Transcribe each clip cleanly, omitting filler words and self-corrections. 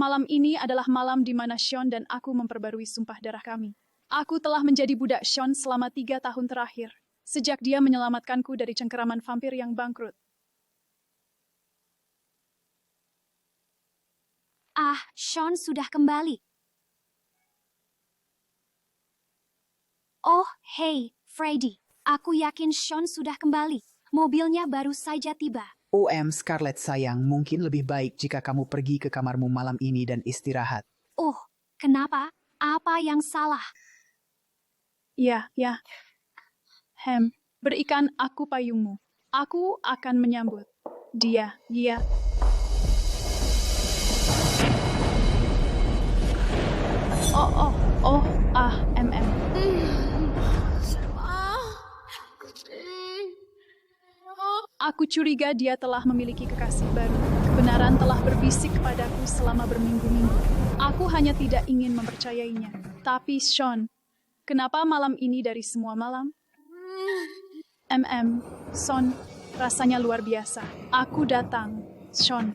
Malam ini adalah malam di mana Sean dan aku memperbarui sumpah darah kami. Aku telah menjadi budak Sean selama 3 tahun terakhir, sejak dia menyelamatkanku dari cengkeraman vampir yang bangkrut. Sean sudah kembali. Oh, hey, Freddy. Aku yakin Sean sudah kembali. Mobilnya baru saja tiba. Scarlett sayang, mungkin lebih baik jika kamu pergi ke kamarmu malam ini dan istirahat. Oh, kenapa? Apa yang salah? Ya. Berikan aku payungmu. Aku akan menyambut dia. MM. Aku curiga dia telah memiliki kekasih baru. Kebenaran telah berbisik kepadaku selama berminggu-minggu. Aku hanya tidak ingin mempercayainya. Tapi Sean, kenapa malam ini dari semua malam? Sean, rasanya luar biasa. Aku datang, Sean.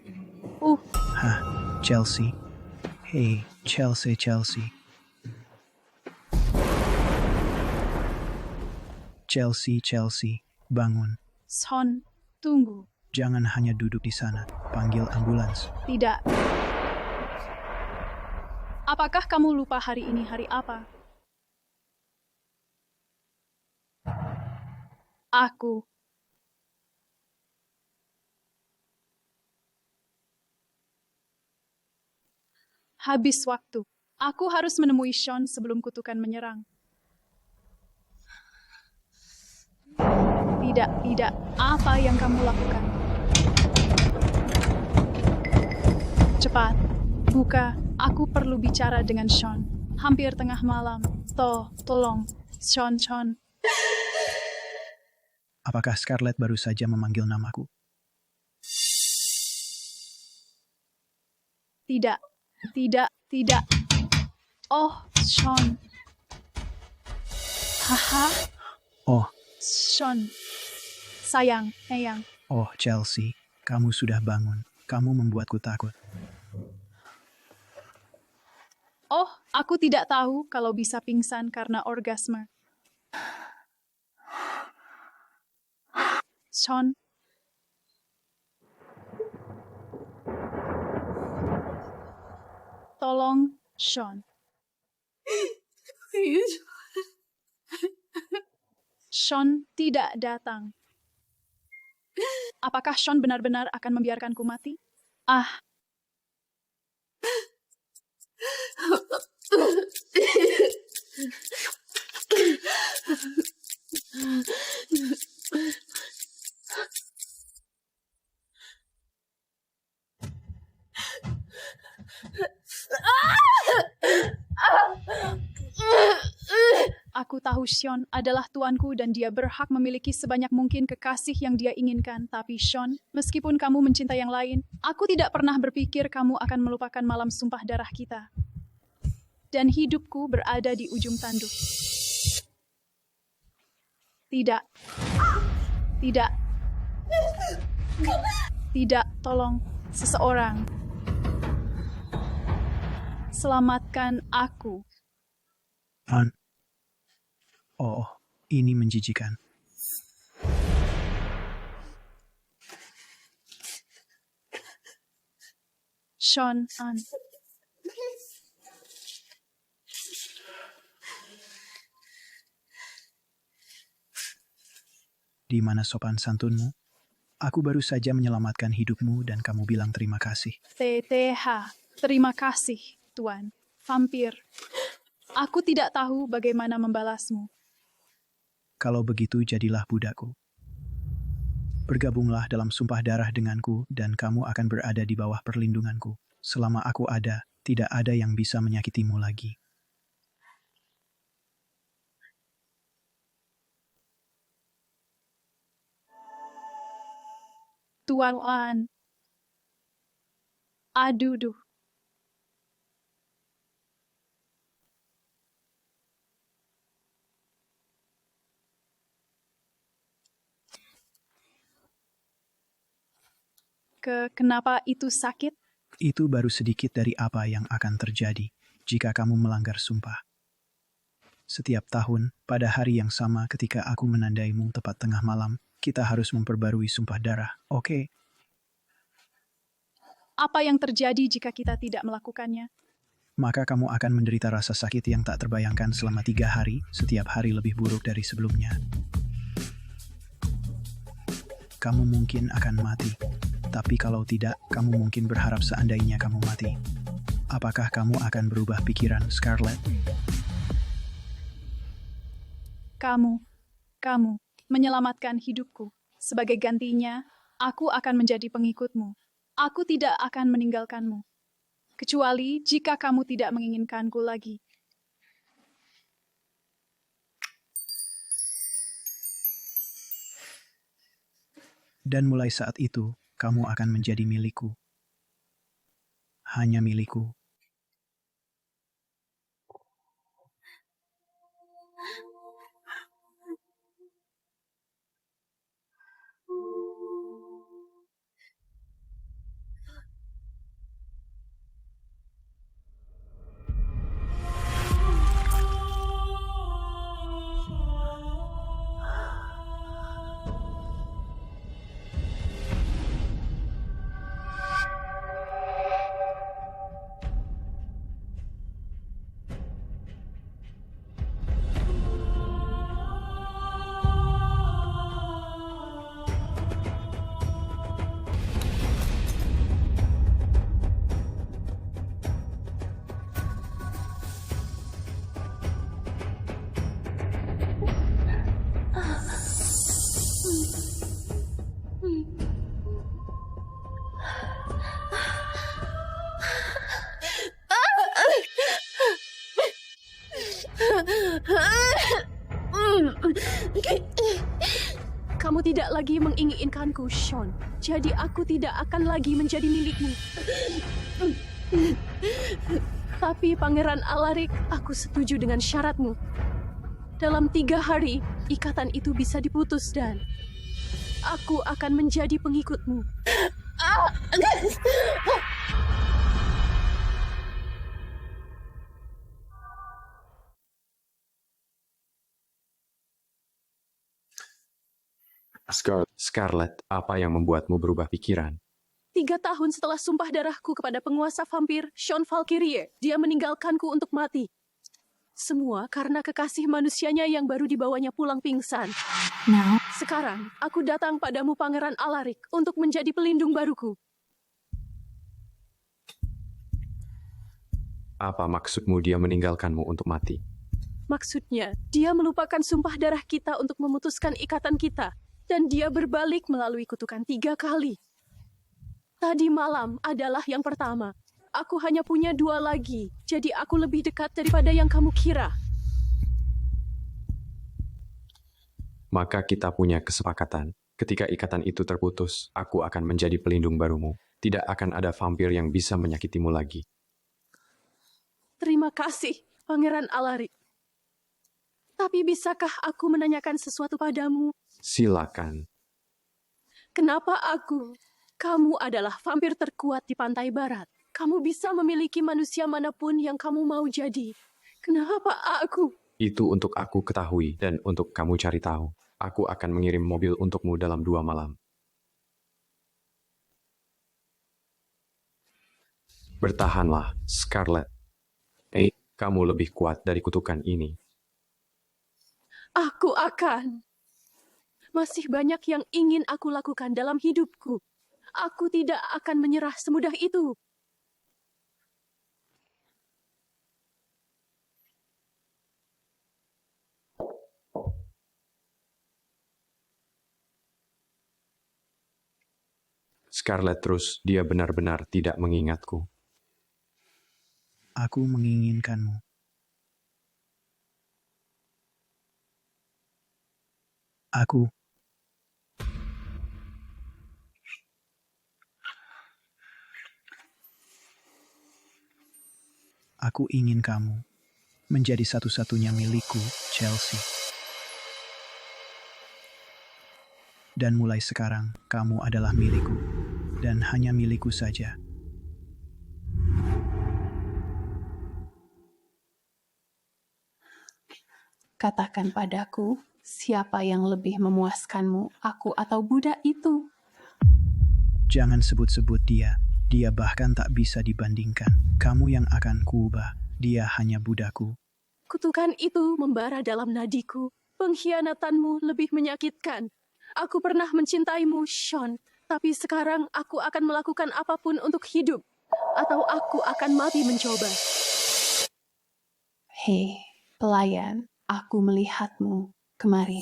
Chelsea. Hey, Chelsea. Chelsea, bangun. Sean, tunggu. Jangan hanya duduk di sana. Panggil ambulans. Tidak. Apakah kamu lupa hari ini hari apa? Aku. Habis waktu. Aku harus menemui Sean sebelum kutukan menyerang. Tidak. Apa yang kamu lakukan? Cepat. Buka. Aku perlu bicara dengan Sean. Hampir tengah malam. Tolong. Sean. Apakah Scarlett baru saja memanggil namaku? Tidak. Oh, Sean. Haha. Oh. Sean. Sayang. Oh, Chelsea, kamu sudah bangun. Kamu membuatku takut. Oh, aku tidak tahu kalau bisa pingsan karena orgasme. Sean. Tolong, Sean. Sean tidak datang. Apakah Sean benar-benar akan membiarkanku mati? Aku tahu Sean adalah tuanku dan dia berhak memiliki sebanyak mungkin kekasih yang dia inginkan. Tapi Sean, meskipun kamu mencinta yang lain, aku tidak pernah berpikir kamu akan melupakan malam sumpah darah kita. Dan hidupku berada di ujung tanduk. Tidak, tolong, seseorang. Selamatkan aku. Oh, ini menjijikan. Sean. Di mana sopan santunmu? Aku baru saja menyelamatkan hidupmu dan kamu bilang terima kasih. Terima kasih, Tuan. Vampir. Aku tidak tahu bagaimana membalasmu. Kalau begitu jadilah budakku. Bergabunglah dalam sumpah darah denganku dan kamu akan berada di bawah perlindunganku. Selama aku ada, tidak ada yang bisa menyakitimu lagi. Tuan. Aduh. Kenapa itu sakit? Itu baru sedikit dari apa yang akan terjadi jika kamu melanggar sumpah. Setiap tahun, pada hari yang sama ketika aku menandaimu tepat tengah malam, kita harus memperbarui sumpah darah, oke? Apa yang terjadi jika kita tidak melakukannya? Maka kamu akan menderita rasa sakit yang tak terbayangkan selama 3 hari, setiap hari lebih buruk dari sebelumnya. Kamu mungkin akan mati, tapi kalau tidak, kamu mungkin berharap seandainya kamu mati. Apakah kamu akan berubah pikiran, Scarlett? Kamu menyelamatkan hidupku. Sebagai gantinya, aku akan menjadi pengikutmu. Aku tidak akan meninggalkanmu. Kecuali jika kamu tidak menginginkanku lagi. Dan mulai saat itu, kamu akan menjadi milikku. Hanya milikku. Kamu tidak lagi menginginkanku, Sean. Jadi aku tidak akan lagi menjadi milikmu. Tapi Pangeran Alaric, aku setuju dengan syaratmu. Dalam 3 hari, ikatan itu bisa diputus dan aku akan menjadi pengikutmu. Scarlett, apa yang membuatmu berubah pikiran? 3 tahun setelah sumpah darahku kepada penguasa vampir, Sean Valkyrie, dia meninggalkanku untuk mati. Semua karena kekasih manusianya yang baru dibawanya pulang pingsan. Now, Sekarang, aku datang padamu Pangeran Alaric untuk menjadi pelindung baruku. Apa maksudmu dia meninggalkanmu untuk mati? Maksudnya, dia melupakan sumpah darah kita untuk memutuskan ikatan kita. Dan dia berbalik melalui kutukan 3 kali. Tadi malam adalah yang pertama. Aku hanya punya 2 lagi, jadi aku lebih dekat daripada yang kamu kira. Maka kita punya kesepakatan. Ketika ikatan itu terputus, aku akan menjadi pelindung barumu. Tidak akan ada vampir yang bisa menyakitimu lagi. Terima kasih, Pangeran Alaric. Tapi bisakah aku menanyakan sesuatu padamu? Silakan. Kenapa aku? Kamu adalah vampir terkuat di pantai barat. Kamu bisa memiliki manusia manapun yang kamu mau jadi. Kenapa aku? Itu untuk aku ketahui dan untuk kamu cari tahu. Aku akan mengirim mobil untukmu dalam 2 malam. Bertahanlah, Scarlett. Kamu lebih kuat dari kutukan ini. Aku akan. Masih banyak yang ingin aku lakukan dalam hidupku. Aku tidak akan menyerah semudah itu. Scarlett terus, dia benar-benar tidak mengingatku. Aku menginginkanmu. Aku ingin kamu menjadi satu-satunya milikku, Chelsea. Dan mulai sekarang, kamu adalah milikku, dan hanya milikku saja. Katakan padaku, siapa yang lebih memuaskanmu, aku atau budak itu? Jangan sebut-sebut dia. Dia bahkan tak bisa dibandingkan. Kamu yang akan kuubah. Dia hanya budakku. Kutukan itu membara dalam nadiku. Pengkhianatanmu lebih menyakitkan. Aku pernah mencintaimu, Sean. Tapi sekarang aku akan melakukan apapun untuk hidup. Atau aku akan mati mencoba. Hei, pelayan, aku melihatmu. Kemari.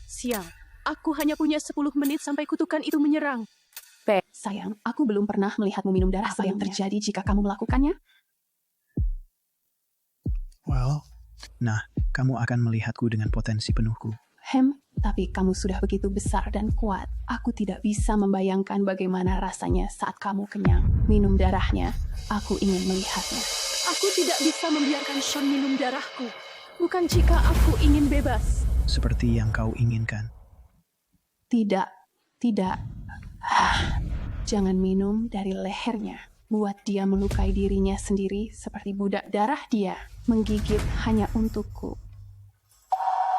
Sial, aku hanya punya 10 menit sampai kutukan itu menyerang. Sayang, aku belum pernah melihatmu minum darah. Apa yang terjadi jika kamu melakukannya? Nah, kamu akan melihatku dengan potensi penuhku. Tapi kamu sudah begitu besar dan kuat. Aku tidak bisa membayangkan bagaimana rasanya saat kamu kenyang. Minum darahnya, aku ingin melihatnya. Aku tidak bisa membiarkan Sean minum darahku. Bukan jika aku ingin bebas. Seperti yang kau inginkan. Tidak. Jangan minum dari lehernya. Buat dia melukai dirinya sendiri seperti budak darah dia. Menggigit hanya untukku.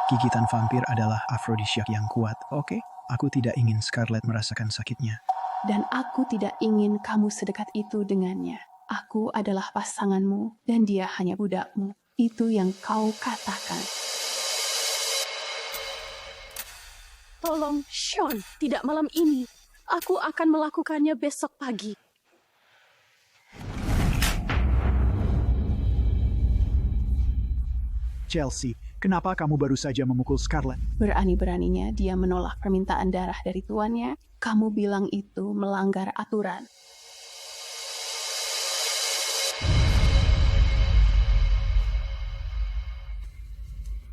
Gigitan vampir adalah afrodisiak yang kuat, oke? Aku tidak ingin Scarlett merasakan sakitnya. Dan aku tidak ingin kamu sedekat itu dengannya. Aku adalah pasanganmu dan dia hanya budakmu. Itu yang kau katakan. Tolong, Sean, tidak malam ini. Aku akan melakukannya besok pagi. Chelsea, kenapa kamu baru saja memukul Scarlett? Berani-beraninya dia menolak permintaan darah dari tuannya. Kamu bilang itu melanggar aturan.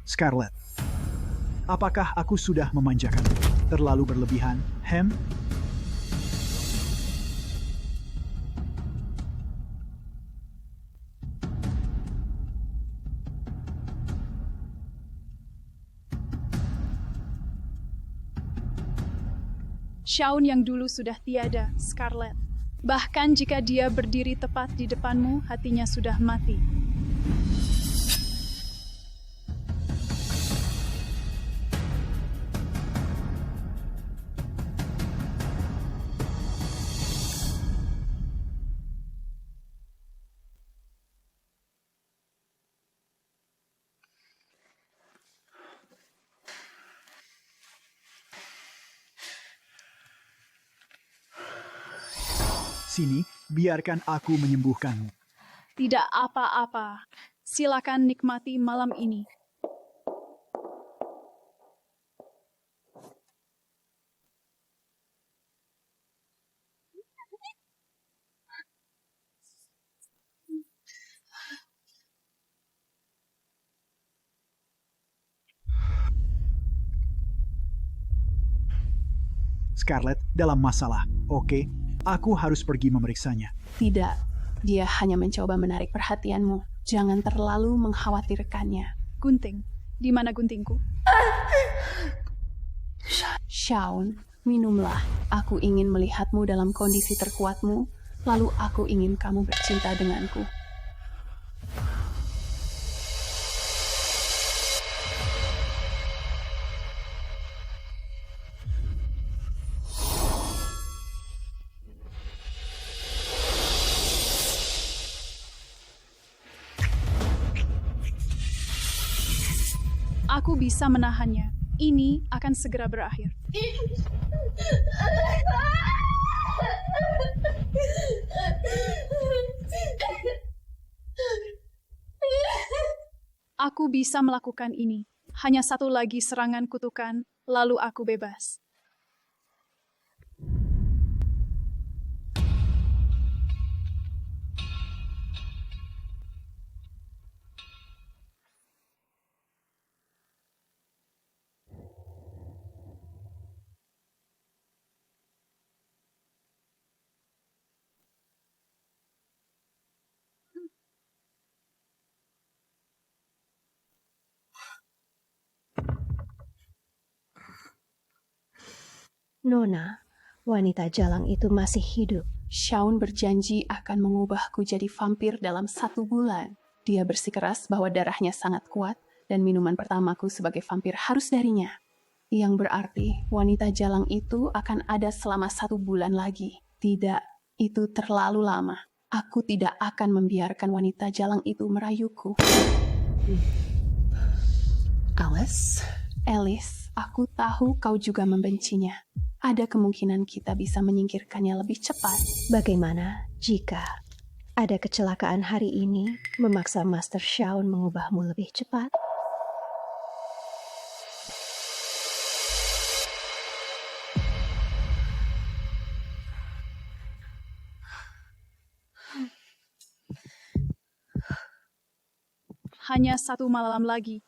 Scarlett, apakah aku sudah memanjakan? Terlalu berlebihan, Shaun yang dulu sudah tiada, Scarlett. Bahkan jika dia berdiri tepat di depanmu, hatinya sudah mati. Sini, biarkan aku menyembuhkanmu. Tidak apa-apa. Silakan nikmati malam ini. Scarlett dalam masalah, oke? Aku harus pergi memeriksanya. Tidak, dia hanya mencoba menarik perhatianmu. Jangan terlalu mengkhawatirkannya. Gunting. Di mana guntingku? Shaun, minumlah. Aku ingin melihatmu dalam kondisi terkuatmu, lalu aku ingin kamu bercinta denganku. Aku bisa menahannya. Ini akan segera berakhir. Aku bisa melakukan ini. Hanya satu lagi serangan kutukan, lalu aku bebas. Nona, wanita jalang itu masih hidup. Shaun berjanji akan mengubahku jadi vampir dalam 1 bulan. Dia bersikeras bahwa darahnya sangat kuat dan minuman pertamaku sebagai vampir harus darinya. Yang berarti wanita jalang itu akan ada selama 1 bulan lagi. Tidak, itu terlalu lama. Aku tidak akan membiarkan wanita jalang itu merayuku. Alice, aku tahu kau juga membencinya. Ada kemungkinan kita bisa menyingkirkannya lebih cepat. Bagaimana jika ada kecelakaan hari ini memaksa Master Shaun mengubahmu lebih cepat? Hanya 1 malam lagi.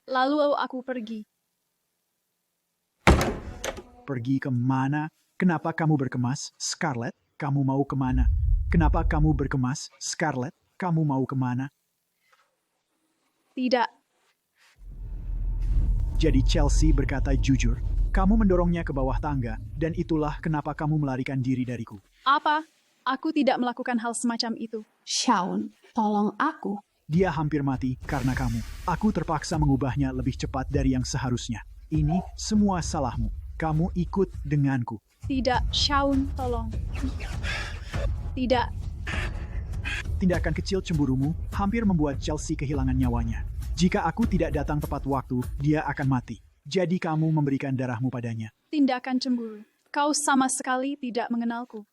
Lalu aku pergi. Pergi kemana? Kenapa kamu berkemas, Scarlett? Kamu mau kemana? Kenapa kamu berkemas, Scarlett? Kamu mau kemana? Tidak. Jadi Chelsea berkata jujur, kamu mendorongnya ke bawah tangga, dan itulah kenapa kamu melarikan diri dariku. Apa? Aku tidak melakukan hal semacam itu. Shaun, tolong aku. Dia hampir mati karena kamu. Aku terpaksa mengubahnya lebih cepat dari yang seharusnya. Ini semua salahmu. Kamu ikut denganku. Tidak, Shaun, tolong. Tidak. Tindakan kecil cemburumu hampir membuat Chelsea kehilangan nyawanya. Jika aku tidak datang tepat waktu, dia akan mati. Jadi kamu memberikan darahmu padanya. Tindakan cemburu. Kau sama sekali tidak mengenalku.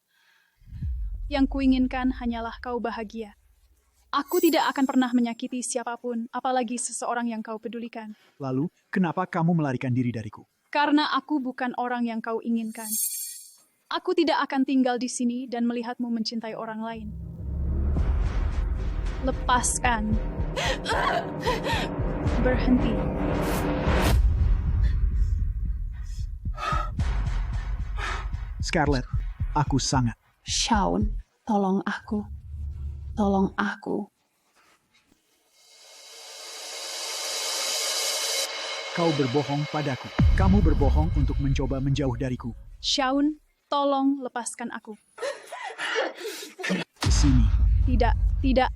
Yang kuinginkan hanyalah kau bahagia. Aku tidak akan pernah menyakiti siapapun, apalagi seseorang yang kau pedulikan. Lalu, kenapa kamu melarikan diri dariku? Karena aku bukan orang yang kau inginkan. Aku tidak akan tinggal di sini dan melihatmu mencintai orang lain. Lepaskan. Berhenti. Scarlett, aku sangat. Shaun, tolong aku. Tolong aku. Kau berbohong padaku. Kamu berbohong untuk mencoba menjauh dariku. Shaun, tolong lepaskan aku. Sini. Tidak, tidak.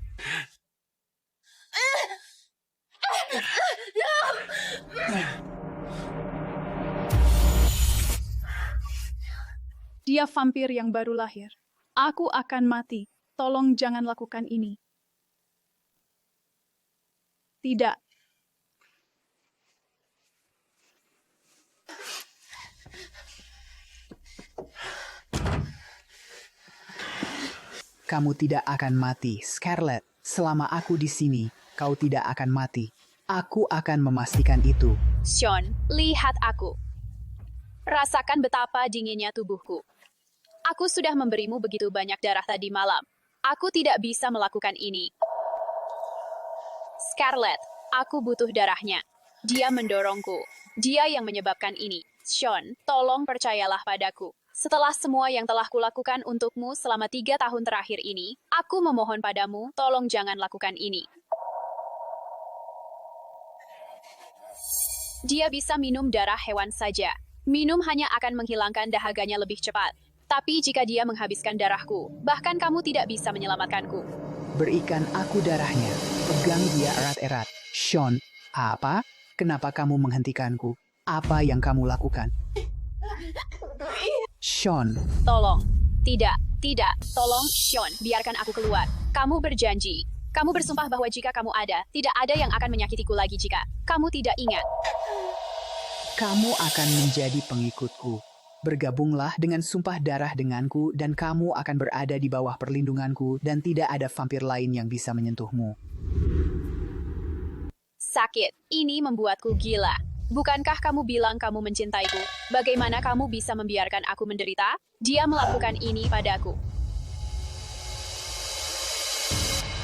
Dia vampir yang baru lahir. Aku akan mati. Tolong jangan lakukan ini. Tidak. Kamu tidak akan mati, Scarlett. Selama aku di sini, kau tidak akan mati. Aku akan memastikan itu. Shaun, lihat aku. Rasakan betapa dinginnya tubuhku. Aku sudah memberimu begitu banyak darah tadi malam. Aku tidak bisa melakukan ini. Scarlett, aku butuh darahnya. Dia mendorongku. Dia yang menyebabkan ini. Shaun, tolong percayalah padaku. Setelah semua yang telah kulakukan untukmu selama 3 tahun terakhir ini, aku memohon padamu, tolong jangan lakukan ini. Dia bisa minum darah hewan saja. Minum hanya akan menghilangkan dahaganya lebih cepat. Tapi jika dia menghabiskan darahku, bahkan kamu tidak bisa menyelamatkanku. Berikan aku darahnya. Pegang dia erat-erat. Shaun, apa? Kenapa kamu menghentikanku? Apa yang kamu lakukan? Shaun. Tolong. Tidak, tidak. Tolong, Shaun, biarkan aku keluar. Kamu berjanji. Kamu bersumpah bahwa jika kamu ada, tidak ada yang akan menyakitiku lagi jika kamu tidak ingat. Kamu akan menjadi pengikutku. Bergabunglah dengan sumpah darah denganku dan kamu akan berada di bawah perlindunganku dan tidak ada vampir lain yang bisa menyentuhmu. Sakit. Ini membuatku gila. Bukankah kamu bilang kamu mencintaiku? Bagaimana kamu bisa membiarkan aku menderita? Dia melakukan ini padaku.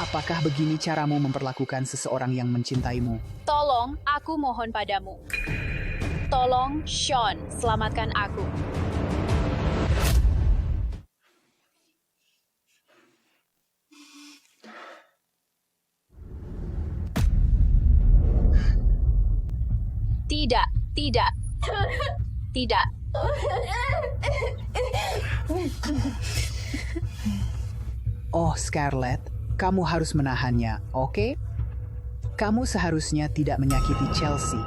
Apakah begini caramu memperlakukan seseorang yang mencintaimu? Tolong, aku mohon padamu. Tolong, Shaun, selamatkan aku. Tidak, tidak. Tidak, Oh, Scarlett, kamu harus menahannya, oke? Kamu seharusnya tidak menyakiti Chelsea.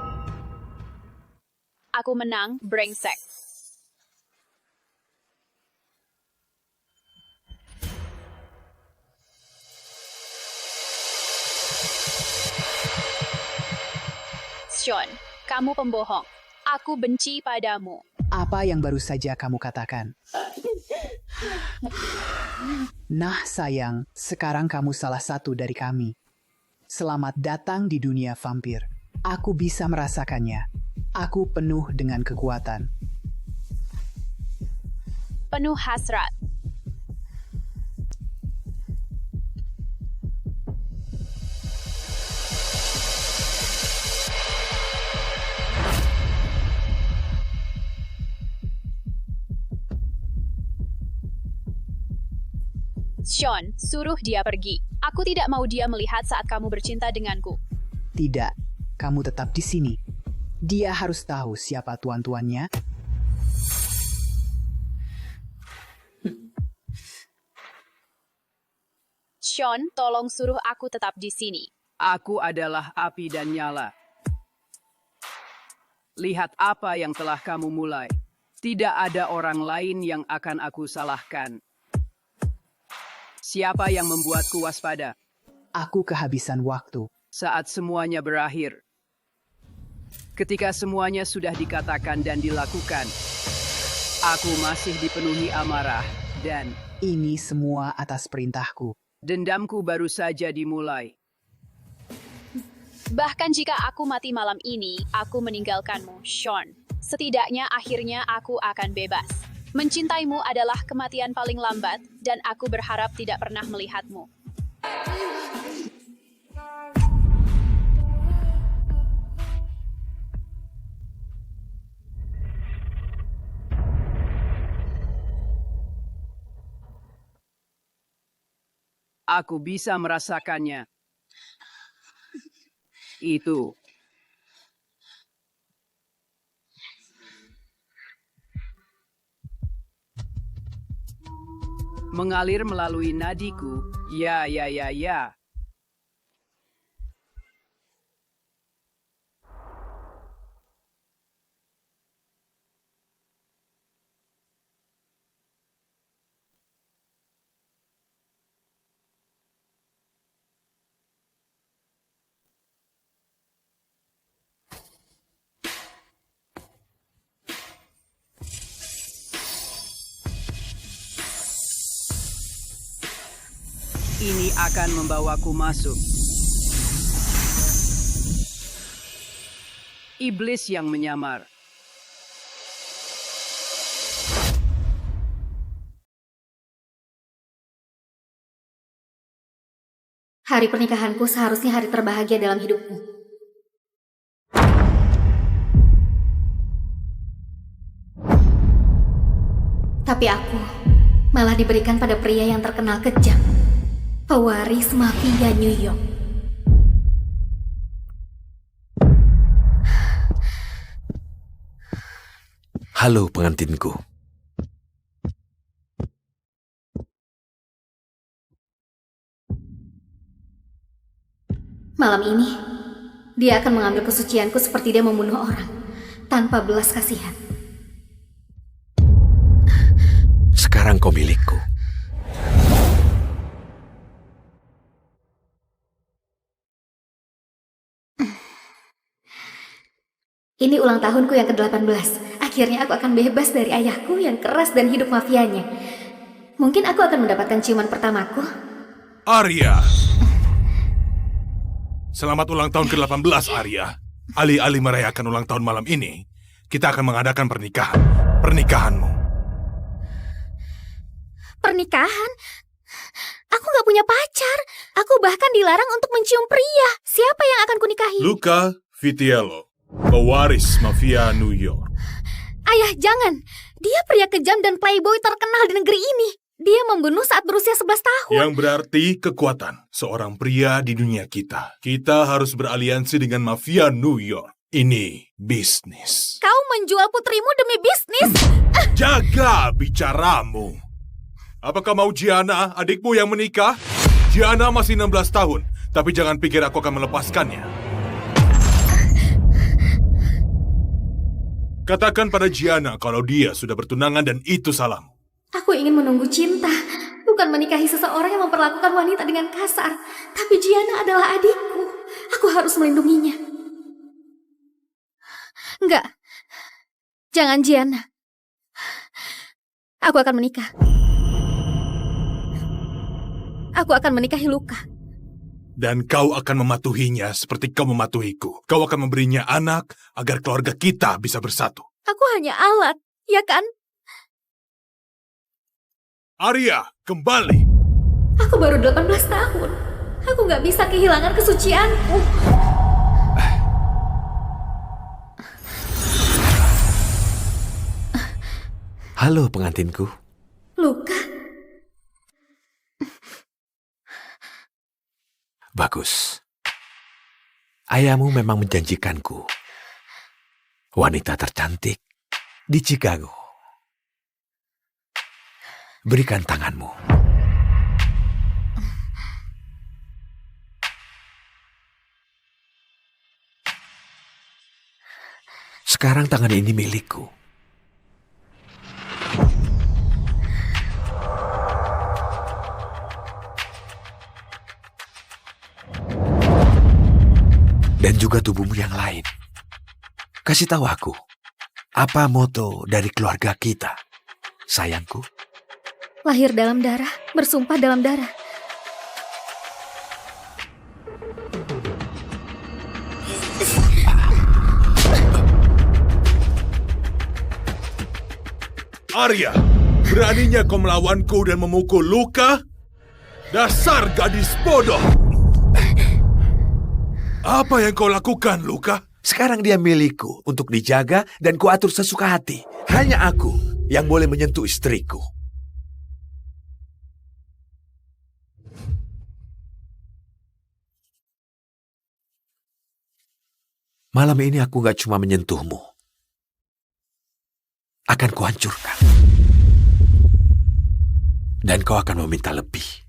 Aku menang, brengsek. Sean, kamu pembohong. Aku benci padamu. Apa yang baru saja kamu katakan? Nah, sayang, sekarang kamu salah satu dari kami. Selamat datang di dunia vampir. Aku bisa merasakannya. Aku penuh dengan kekuatan. Penuh hasrat. Sean, suruh dia pergi. Aku tidak mau dia melihat saat kamu bercinta denganku. Tidak, kamu tetap di sini. Dia harus tahu siapa tuan-tuannya. Sean, tolong suruh aku tetap di sini. Aku adalah api dan nyala. Lihat apa yang telah kamu mulai. Tidak ada orang lain yang akan aku salahkan. Siapa yang membuatku waspada? Aku kehabisan waktu. Saat semuanya berakhir. Ketika semuanya sudah dikatakan dan dilakukan, aku masih dipenuhi amarah dan Ini semua atas perintahku. dendamku baru saja dimulai. Bahkan jika aku mati malam ini, aku meninggalkanmu, Sean. Setidaknya akhirnya aku akan bebas. Mencintaimu adalah kematian paling lambat, dan aku berharap tidak pernah melihatmu. Aku bisa merasakannya. Itu. Mengalir melalui nadiku. Ya. Ini akan membawaku masuk. Iblis yang menyamar. Hari pernikahanku seharusnya hari terbahagia dalam hidupku. Tapi aku malah diberikan pada pria yang terkenal kejam. Pewaris mafia New York. Halo pengantinku. Malam ini, dia akan mengambil kesucianku seperti dia membunuh orang, tanpa belas kasihan. Sekarang kau milikku. Ini ulang tahunku yang ke-18. Akhirnya aku akan bebas dari ayahku yang keras dan hidup mafianya. Mungkin aku akan mendapatkan ciuman pertamaku. Arya! Selamat ulang tahun ke-18, Arya. Alih-alih merayakan ulang tahun malam ini, kita akan mengadakan pernikahan. Pernikahanmu. Pernikahan? Aku gak punya pacar. Aku bahkan dilarang untuk mencium pria. Siapa yang akan kunikahi? Luca Vitiello, pewaris mafia New York. Ayah, jangan. Dia pria kejam dan playboy terkenal di negeri ini. Dia membunuh saat berusia 11 tahun. Yang berarti kekuatan seorang pria di dunia kita. Kita harus beraliansi dengan mafia New York. Ini bisnis. Kau menjual putrimu demi bisnis? Jaga bicaramu. Apakah mau Gianna, adikmu yang menikah? Gianna masih 16 tahun, tapi jangan pikir aku akan melepaskannya. Katakan pada Gianna kalau dia sudah bertunangan dan itu salahmu. Aku ingin menunggu cinta, bukan menikahi seseorang yang memperlakukan wanita dengan kasar. Tapi Gianna adalah adikku. Aku harus melindunginya. Enggak. Jangan Gianna. Aku akan menikah. Aku akan menikahi Luka. Dan kau akan mematuhinya seperti kau mematuhiku. Kau akan memberinya anak agar keluarga kita bisa bersatu. Aku hanya alat, ya kan? Arya, kembali. Aku baru 18 tahun. Aku gak bisa kehilangan kesucianku. Halo pengantinku. Luka. Bagus. Ayahmu memang menjanjikanku. Wanita tercantik di Chicago. Berikan tanganmu. Sekarang tangan ini milikku. Dan juga tubuhmu yang lain. Kasih tahu aku, apa moto dari keluarga kita, sayangku? Lahir dalam darah, bersumpah dalam darah. Arya, beraninya kau melawanku dan memukul Luka? Dasar gadis bodoh! Apa yang kau lakukan, Luka? Sekarang dia milikku untuk dijaga dan kuatur sesuka hati. Hanya aku yang boleh menyentuh istriku. Malam ini aku gak cuma menyentuhmu. Akan kuhancurkan. Dan kau akan meminta lebih.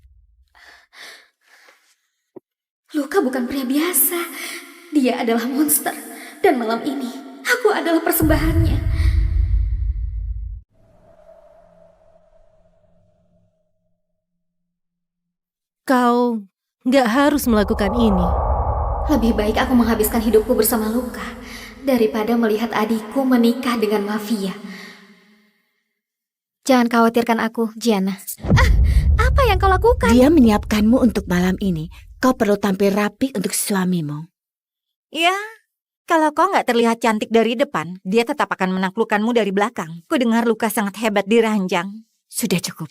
Luka bukan pria biasa. Dia adalah monster. Dan malam ini, aku adalah persembahannya. Kau nggak harus melakukan ini. Lebih baik aku menghabiskan hidupku bersama Luka daripada melihat adikku menikah dengan mafia. Jangan khawatirkan aku, Gianna. Apa yang kau lakukan? Dia menyiapkanmu untuk malam ini. Kau perlu tampil rapi untuk suamimu. Ya, kalau kau nggak terlihat cantik dari depan, dia tetap akan menaklukkanmu dari belakang. Ku dengar Luka sangat hebat di ranjang. Sudah cukup.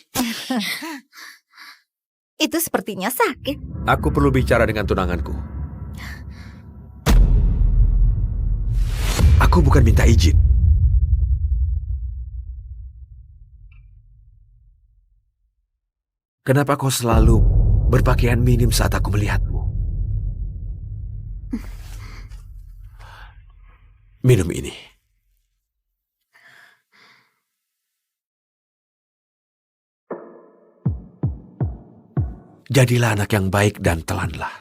Itu sepertinya sakit. Aku perlu bicara dengan tunanganku. Aku bukan minta izin. Kenapa kau selalu berpakaian minim saat aku melihatmu? Minum ini. Jadilah anak yang baik dan telanlah.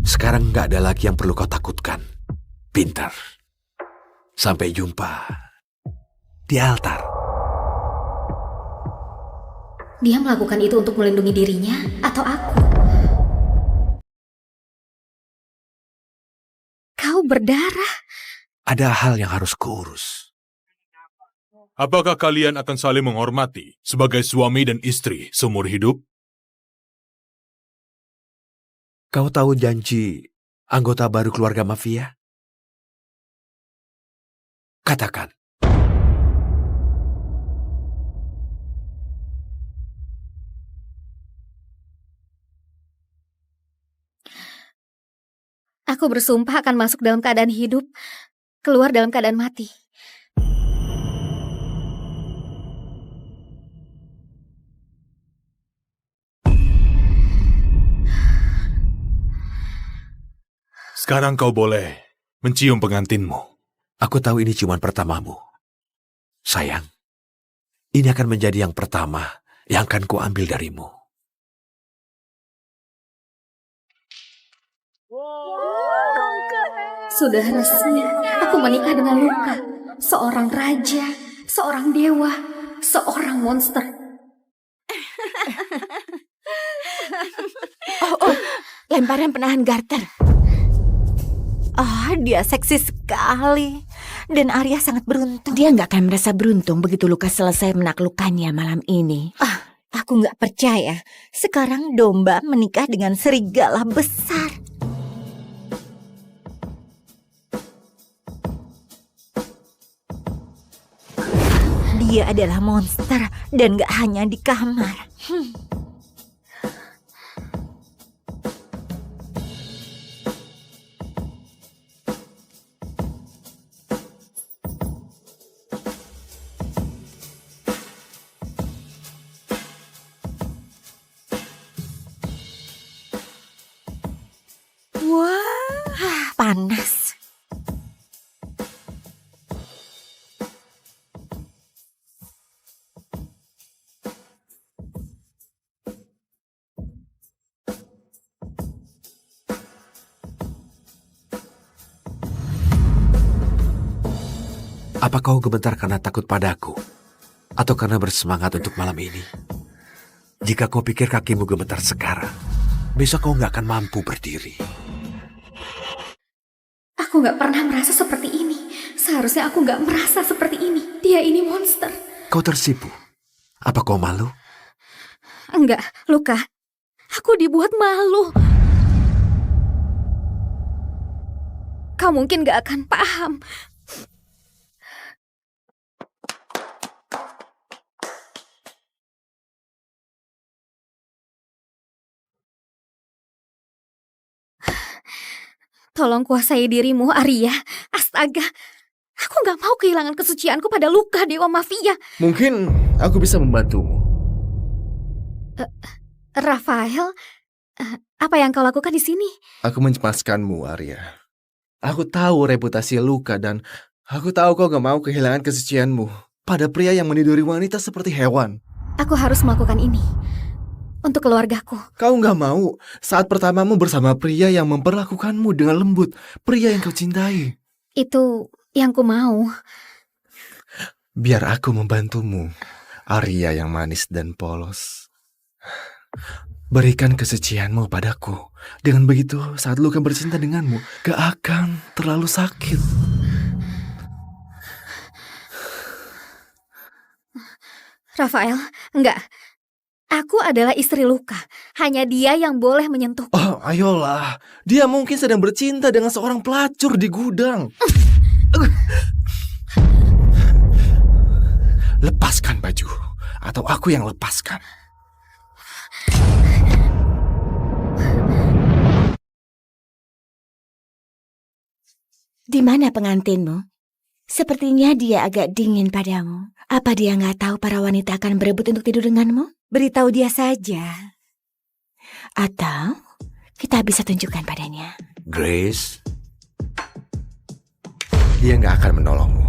Sekarang nggak ada lagi yang perlu kau takutkan. Pintar. Sampai jumpa di altar. Dia melakukan itu untuk melindungi dirinya atau aku? Kau berdarah. Ada hal yang harus kuurus. Apakah kalian akan saling menghormati sebagai suami dan istri seumur hidup? Kau tahu janji anggota baru keluarga mafia? Katakan. Aku bersumpah akan masuk dalam keadaan hidup, keluar dalam keadaan mati. Sekarang kau boleh mencium pengantinmu. Aku tahu ini cuma pertamamu. Sayang, ini akan menjadi yang pertama yang akan kuambil darimu. Sudah resmi, aku menikah dengan Luka. Seorang raja, seorang dewa, seorang monster. Lemparan penahan garter. Oh, dia seksi sekali. Dan Arya sangat beruntung. Dia nggak akan merasa beruntung begitu Luka selesai menaklukkannya malam ini. Aku nggak percaya. Sekarang domba menikah dengan serigala besar. Dia adalah monster dan gak hanya di kamar. Wah, panas. Apa kau gemetar karena takut padaku? Atau karena bersemangat untuk malam ini? Jika kau pikir kakimu gemetar sekarang, besok kau nggak akan mampu berdiri. Aku nggak pernah merasa seperti ini. Seharusnya aku nggak merasa seperti ini. Dia ini monster. Kau tersipu. Apa kau malu? Enggak, Luka. Aku dibuat malu. Kau mungkin nggak akan paham. Tolong kuasai dirimu, Arya. Astaga, aku gak mau kehilangan kesucianku pada Luka, Dewa Mafia. Mungkin aku bisa membantumu. Rafael, apa yang kau lakukan di sini? Aku mencemaskanmu, Arya. Aku tahu reputasi Luka dan aku tahu kau gak mau kehilangan kesucianmu pada pria yang meniduri wanita seperti hewan. Aku harus melakukan ini. Untuk keluargaku. Kau gak mau saat pertamamu bersama pria yang memperlakukanmu dengan lembut. Pria yang kau cintai. Itu yang ku mau. Biar aku membantumu, Arya yang manis dan polos. Berikan kesucianmu padaku. Dengan begitu, saat Luka bercinta denganmu, gak akan terlalu sakit. Rafael, enggak. Aku adalah istri Luka. Hanya dia yang boleh menyentuhku. Oh, ayolah. Dia mungkin sedang bercinta dengan seorang pelacur di gudang. Lepaskan baju. Atau aku yang lepaskan. Di mana pengantinmu? Sepertinya dia agak dingin padamu. Apa dia nggak tahu para wanita akan berebut untuk tidur denganmu? Beritahu dia saja. Atau kita bisa tunjukkan padanya. Grace, dia nggak akan menolongmu.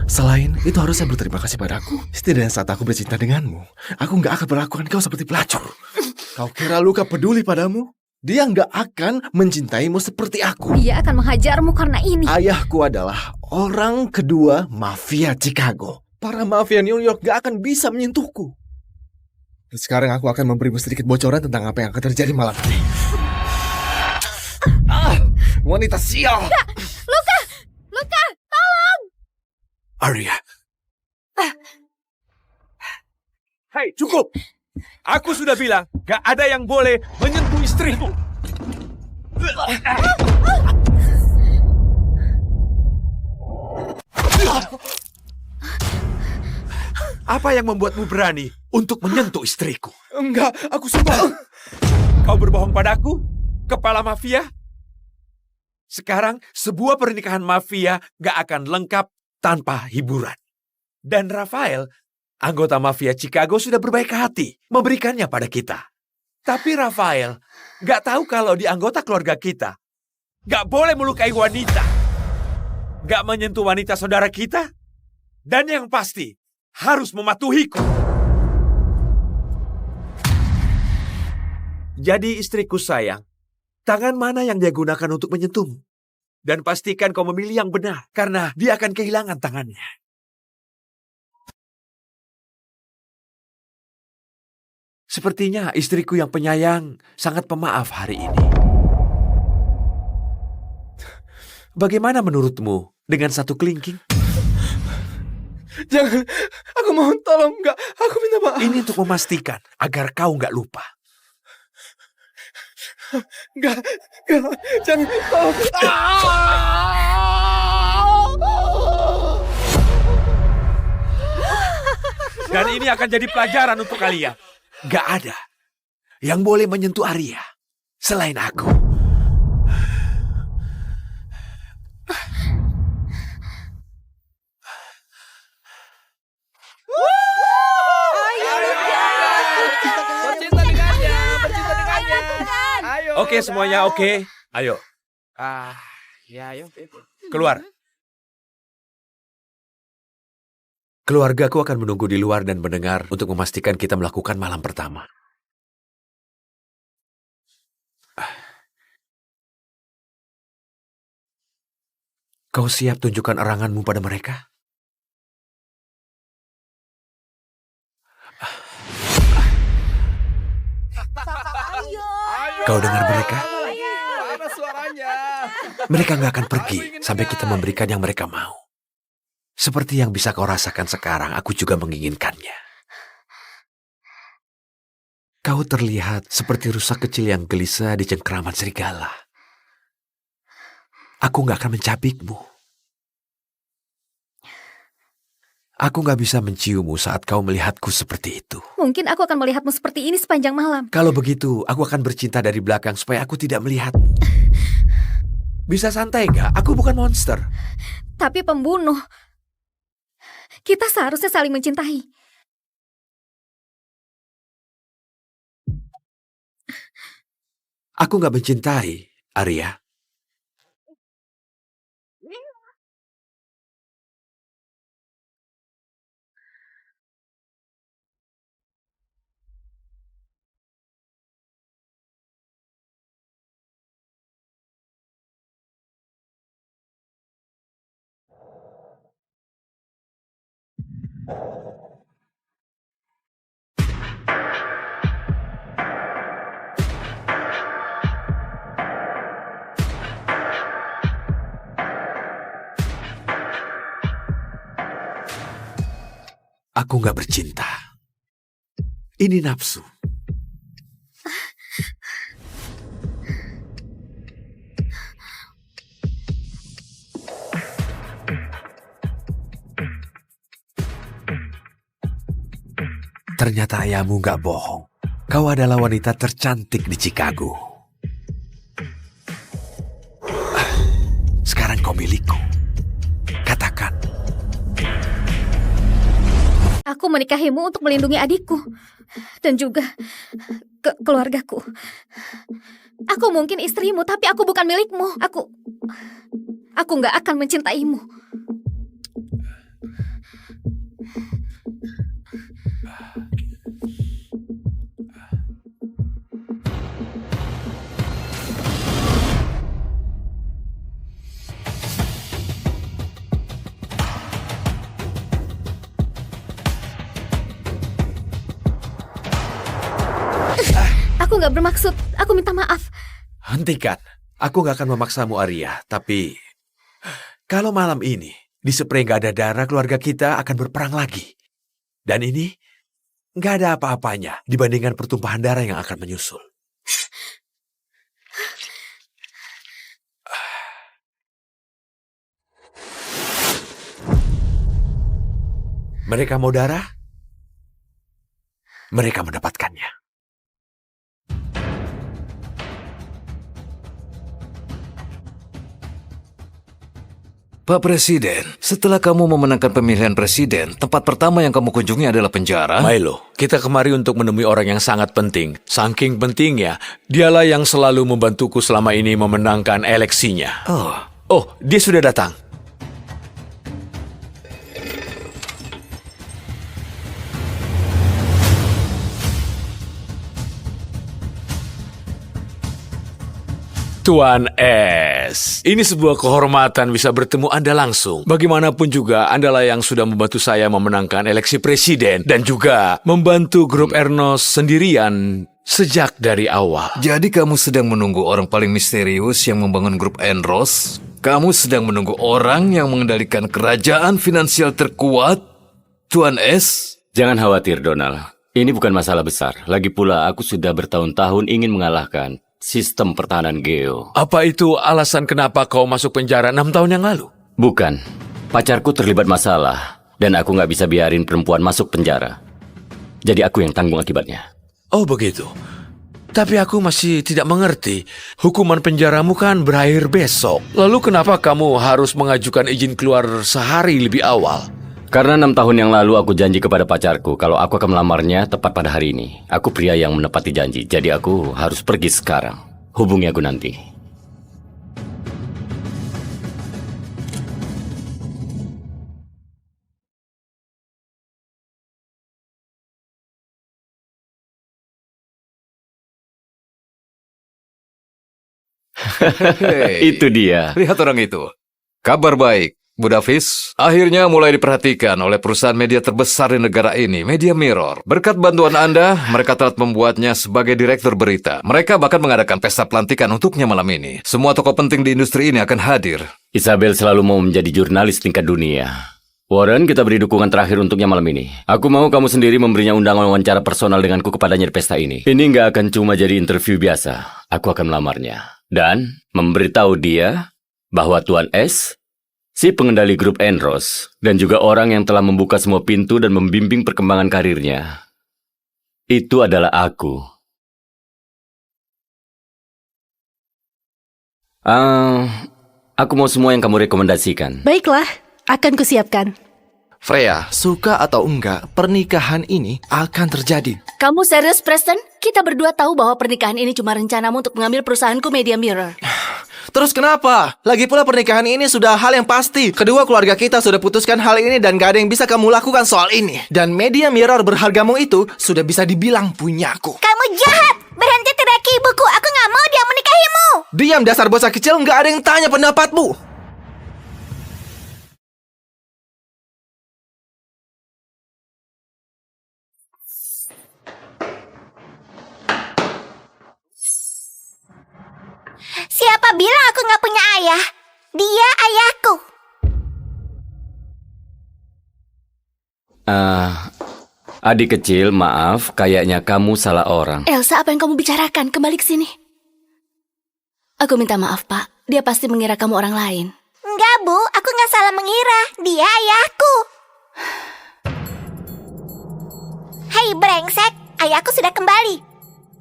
Selain itu harusnya berterima kasih padaku. Setidaknya saat aku bercinta denganmu, aku nggak akan perlakukan kau seperti pelacur. Kau kira Luka peduli padamu? Dia nggak akan mencintaimu seperti aku. Dia akan menghajarmu karena ini. Ayahku adalah orang kedua mafia Chicago. Para mafia New York gak akan bisa menyentuhku. Sekarang aku akan memberimu sedikit bocoran tentang apa yang akan terjadi malam ini. Wanita sial! Enggak! Luka! Luka! Tolong! Arya. Hei, cukup! Aku sudah bilang, gak ada yang boleh menyentuh istriku. Apa yang membuatmu berani untuk menyentuh istriku? Enggak, aku sumpah. Kau berbohong padaku, kepala mafia? Sekarang, sebuah pernikahan mafia gak akan lengkap tanpa hiburan. Dan Rafael, anggota mafia Chicago sudah berbaik hati memberikannya pada kita. Tapi Rafael gak tahu kalau di anggota keluarga kita gak boleh melukai wanita. gak menyentuh wanita saudara kita. Dan yang pasti, harus mematuhiku. Jadi istriku sayang, tangan mana yang dia gunakan untuk menyentuhmu? Dan pastikan kau memilih yang benar, karena dia akan kehilangan tangannya. Sepertinya istriku yang penyayang sangat pemaaf hari ini. Bagaimana menurutmu dengan satu kelingking? Jangan, aku mohon tolong, enggak, aku minta maaf. Ini untuk memastikan agar kau nggak lupa. Enggak, jangan, tolong. Dan ini akan jadi pelajaran untuk kalian. Gak ada yang boleh menyentuh Arya selain aku. Oke semuanya, oke. Ayo. Ya ayo. Keluar. Keluargaku akan menunggu di luar dan mendengar untuk memastikan kita melakukan malam pertama. Kau siap tunjukkan eranganmu pada mereka? Kau dengar mereka? Mana suaranya? Mereka nggak akan pergi sampai kita memberikan yang mereka mau. Seperti yang bisa kau rasakan sekarang, aku juga menginginkannya. Kau terlihat seperti rusa kecil yang gelisah di cengkraman serigala. Aku nggak akan mencabikmu. Aku nggak bisa menciummu saat kau melihatku seperti itu. Mungkin aku akan melihatmu seperti ini sepanjang malam. Kalau begitu, aku akan bercinta dari belakang supaya aku tidak melihatmu. Bisa santai nggak? Aku bukan monster. Tapi pembunuh. Kita seharusnya saling mencintai. Aku nggak mencintai, Arya. Aku nggak bercinta. Ini nafsu. Ternyata ayahmu nggak bohong. Kau adalah wanita tercantik di Chicago. Sekarang kau milikku. Katakan. Aku menikahimu untuk melindungi adikku. Dan juga keluargaku. Aku mungkin istrimu, tapi aku bukan milikmu. Aku nggak akan mencintaimu. Aku nggak bermaksud. Aku minta maaf. Hentikan. Aku nggak akan memaksamu, Arya. Tapi kalau malam ini di spray nggak ada darah, keluarga kita akan berperang lagi. Dan ini nggak ada apa-apanya dibandingkan pertumpahan darah yang akan menyusul. Mereka mau darah, mereka mendapatkannya. Pak Presiden, setelah kamu memenangkan pemilihan presiden, tempat pertama yang kamu kunjungi adalah penjara. Milo, kita kemari untuk menemui orang yang sangat penting. Saking pentingnya, dialah yang selalu membantuku selama ini memenangkan eleksinya. Oh, dia sudah datang. Tuan S, ini sebuah kehormatan bisa bertemu Anda langsung. Bagaimanapun juga, Andalah yang sudah membantu saya memenangkan eleksi presiden dan juga membantu grup Ernos sendirian sejak dari awal. Jadi kamu sedang menunggu orang paling misterius yang membangun grup Ernos? Kamu sedang menunggu orang yang mengendalikan kerajaan finansial terkuat? Tuan S? Jangan khawatir, Donald. Ini bukan masalah besar. Lagi pula, aku sudah bertahun-tahun ingin mengalahkan sistem pertahanan Geo. Apa itu alasan kenapa kau masuk penjara 6 tahun yang lalu? Bukan. Pacarku terlibat masalah, dan aku nggak bisa biarin perempuan masuk penjara. Jadi aku yang tanggung akibatnya. Oh begitu. Tapi aku masih tidak mengerti. Hukuman penjaramu kan berakhir besok. Lalu kenapa kamu harus mengajukan izin keluar sehari lebih awal? Karena 6 tahun yang lalu aku janji kepada pacarku kalau aku akan melamarnya tepat pada hari ini. Aku pria yang menepati janji, jadi aku harus pergi sekarang. Hubungi aku nanti. Itu dia. Lihat orang itu. Kabar baik. Bu Davis, akhirnya mulai diperhatikan oleh perusahaan media terbesar di negara ini, Media Mirror. Berkat bantuan Anda, mereka telah membuatnya sebagai direktur berita. Mereka bahkan mengadakan pesta pelantikan untuknya malam ini. Semua tokoh penting di industri ini akan hadir. Isabel selalu mau menjadi jurnalis tingkat dunia. Warren, kita beri dukungan terakhir untuknya malam ini. Aku mau kamu sendiri memberinya undangan wawancara personal denganku kepadanya di pesta ini. Ini nggak akan cuma jadi interview biasa. Aku akan melamarnya. Dan memberitahu dia bahwa Tuan S, si pengendali grup Enros, dan juga orang yang telah membuka semua pintu dan membimbing perkembangan karirnya, itu adalah aku. Aku mau semua yang kamu rekomendasikan. Baiklah, akan kusiapkan. Freya, suka atau enggak, pernikahan ini akan terjadi. Kamu serius, Preston? Kita berdua tahu bahwa pernikahan ini cuma rencanamu untuk mengambil perusahaanku Media Mirror. Terus kenapa? Lagi pula pernikahan ini sudah hal yang pasti. Kedua keluarga kita sudah putuskan hal ini dan gak ada yang bisa kamu lakukan soal ini. Dan Media Mirror berhargamu itu sudah bisa dibilang punyaku. Kamu jahat! Berhenti teriaki ibuku. Aku gak mau dia menikahimu. Diam dasar bocah kecil, gak ada yang tanya pendapatmu. Siapa bilang aku gak punya ayah? Dia ayahku. Adik kecil, maaf, kayaknya kamu salah orang. Elsa, apa yang kamu bicarakan? Kembali ke sini. Aku minta maaf, Pak. Dia pasti mengira kamu orang lain. Enggak, Bu. Aku gak salah mengira. Dia ayahku. Hai, brengsek. Ayahku sudah kembali.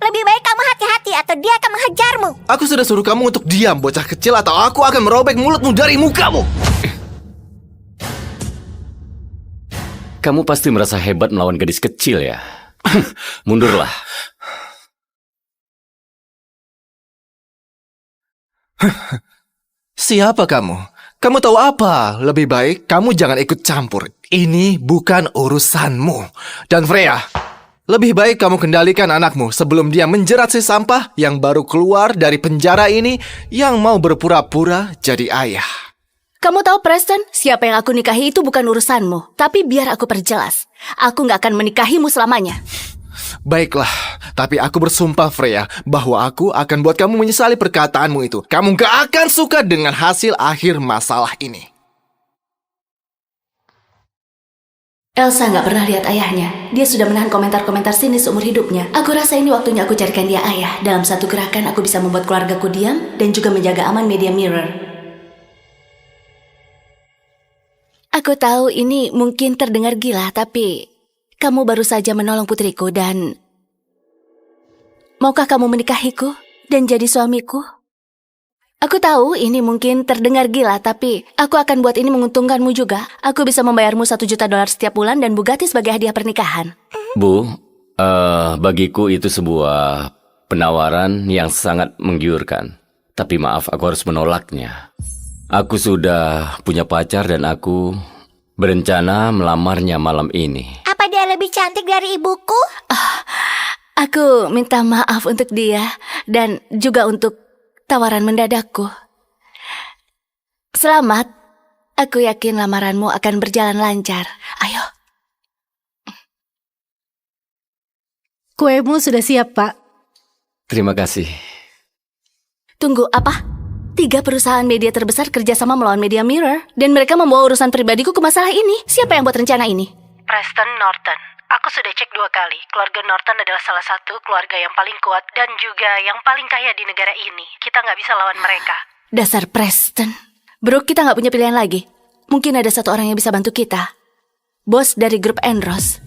Lebih baik kamu hati-hati atau dia akan menghajarmu. Aku sudah suruh kamu untuk diam, bocah kecil, atau aku akan merobek mulutmu dari mukamu. Kamu pasti merasa hebat melawan gadis kecil ya? Mundurlah. Siapa kamu? Kamu tahu apa? Lebih baik kamu jangan ikut campur. Ini bukan urusanmu. Dan Freya, lebih baik kamu kendalikan anakmu sebelum dia menjerat si sampah yang baru keluar dari penjara ini yang mau berpura-pura jadi ayah. Kamu tahu, Preston, siapa yang aku nikahi itu bukan urusanmu. Tapi biar aku perjelas, aku gak akan menikahimu selamanya. Baiklah, tapi aku bersumpah Freya bahwa aku akan buat kamu menyesali perkataanmu itu. Kamu gak akan suka dengan hasil akhir masalah ini. Elsa gak pernah lihat ayahnya. Dia sudah menahan komentar-komentar sinis seumur hidupnya. Aku rasa ini waktunya aku carikan dia ayah. Dalam satu gerakan aku bisa membuat keluargaku diam dan juga menjaga aman Media Mirror. Aku tahu ini mungkin terdengar gila, tapi kamu baru saja menolong putriku dan... Maukah kamu menikahiku dan jadi suamiku? Aku tahu ini mungkin terdengar gila, tapi aku akan buat ini menguntungkanmu juga. Aku bisa membayarmu $1 juta setiap bulan dan Bugatti sebagai hadiah pernikahan. Bu, bagiku itu sebuah penawaran yang sangat menggiurkan. Tapi maaf, aku harus menolaknya. Aku sudah punya pacar dan aku berencana melamarnya malam ini. Apa dia lebih cantik dari ibuku? Aku minta maaf untuk dia dan juga untuk tawaran mendadakku. Selamat. Aku yakin lamaranmu akan berjalan lancar. Ayo. Kuemu sudah siap, Pak. Terima kasih. Tunggu, apa? 3 perusahaan media terbesar kerjasama melawan Media Mirror, dan mereka membawa urusan pribadiku ke masalah ini. Siapa yang buat rencana ini? Preston Norton. Aku sudah cek 2 kali. Keluarga Norton adalah salah satu keluarga yang paling kuat dan juga yang paling kaya di negara ini. Kita nggak bisa lawan mereka. Dasar Preston. Bro, kita nggak punya pilihan lagi. Mungkin ada satu orang yang bisa bantu kita. Bos dari grup Enros.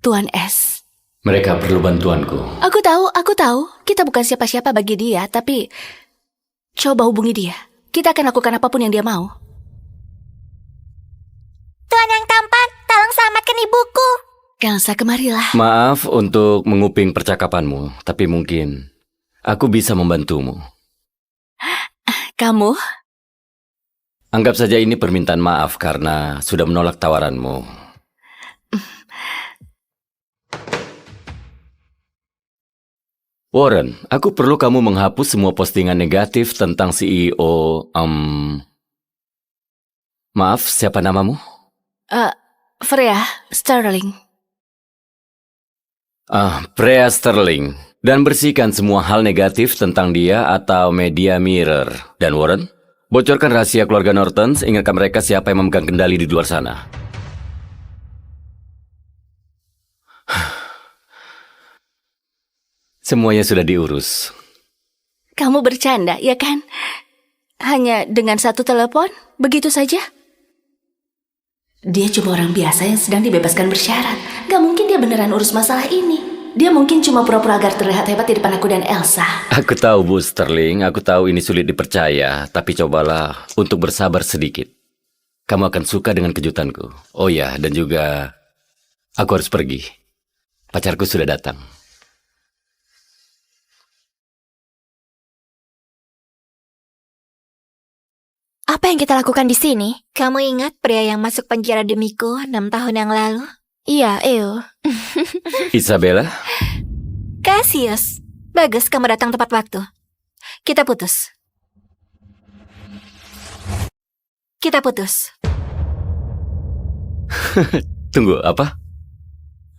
Tuan S. Mereka perlu bantuanku. Aku tahu. Kita bukan siapa-siapa bagi dia, tapi coba hubungi dia. Kita akan lakukan apapun yang dia mau. Tuan yang tampan, tolong selamatkan ibuku. Elsa, kemarilah. Maaf untuk menguping percakapanmu, tapi mungkin aku bisa membantumu. Kamu? Anggap saja ini permintaan maaf karena sudah menolak tawaranmu. Warren, aku perlu kamu menghapus semua postingan negatif tentang CEO. Maaf, siapa namamu? Freya Sterling. Freya Sterling. Dan bersihkan semua hal negatif tentang dia atau Media Mirror. Dan Warren, bocorkan rahasia keluarga Norton, ingatkan mereka siapa yang memegang kendali di luar sana. Semuanya sudah diurus. Kamu bercanda, ya kan? Hanya dengan 1 telepon? Begitu saja? Dia cuma orang biasa yang sedang dibebaskan bersyarat. Gak mungkin dia beneran urus masalah ini. Dia mungkin cuma pura-pura agar terlihat hebat di depan aku dan Elsa. Aku tahu, Bu Sterling. Aku tahu ini sulit dipercaya. Tapi cobalah untuk bersabar sedikit. Kamu akan suka dengan kejutanku. Oh ya, dan juga aku harus pergi. Pacarku sudah datang. Apa yang kita lakukan di sini? Kamu ingat pria yang masuk penjara demiku 6 tahun yang lalu? Iya, Eo. Isabella? Cassius. Bagus kamu datang tepat waktu. Kita putus. Tunggu, apa?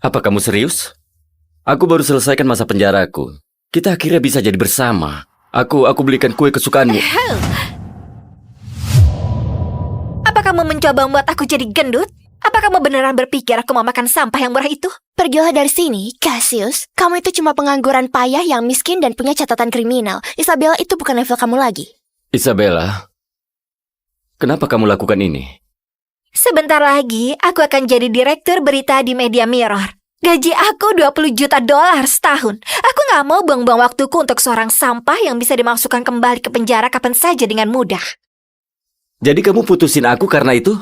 Apa kamu serius? Aku baru selesaikan masa penjaraku. Kita akhirnya bisa jadi bersama. Aku belikan kue kesukaanmu. Apa kamu mencoba membuat aku jadi gendut? Apa kamu beneran berpikir aku mau makan sampah yang murah itu? Pergilah dari sini, Cassius. Kamu itu cuma pengangguran payah yang miskin dan punya catatan kriminal. Isabella itu bukan level kamu lagi. Isabella, kenapa kamu lakukan ini? Sebentar lagi, aku akan jadi direktur berita di Media Mirror. Gaji aku $20 juta setahun. Aku gak mau buang-buang waktuku untuk seorang sampah yang bisa dimasukkan kembali ke penjara kapan saja dengan mudah. Jadi kamu putusin aku karena itu?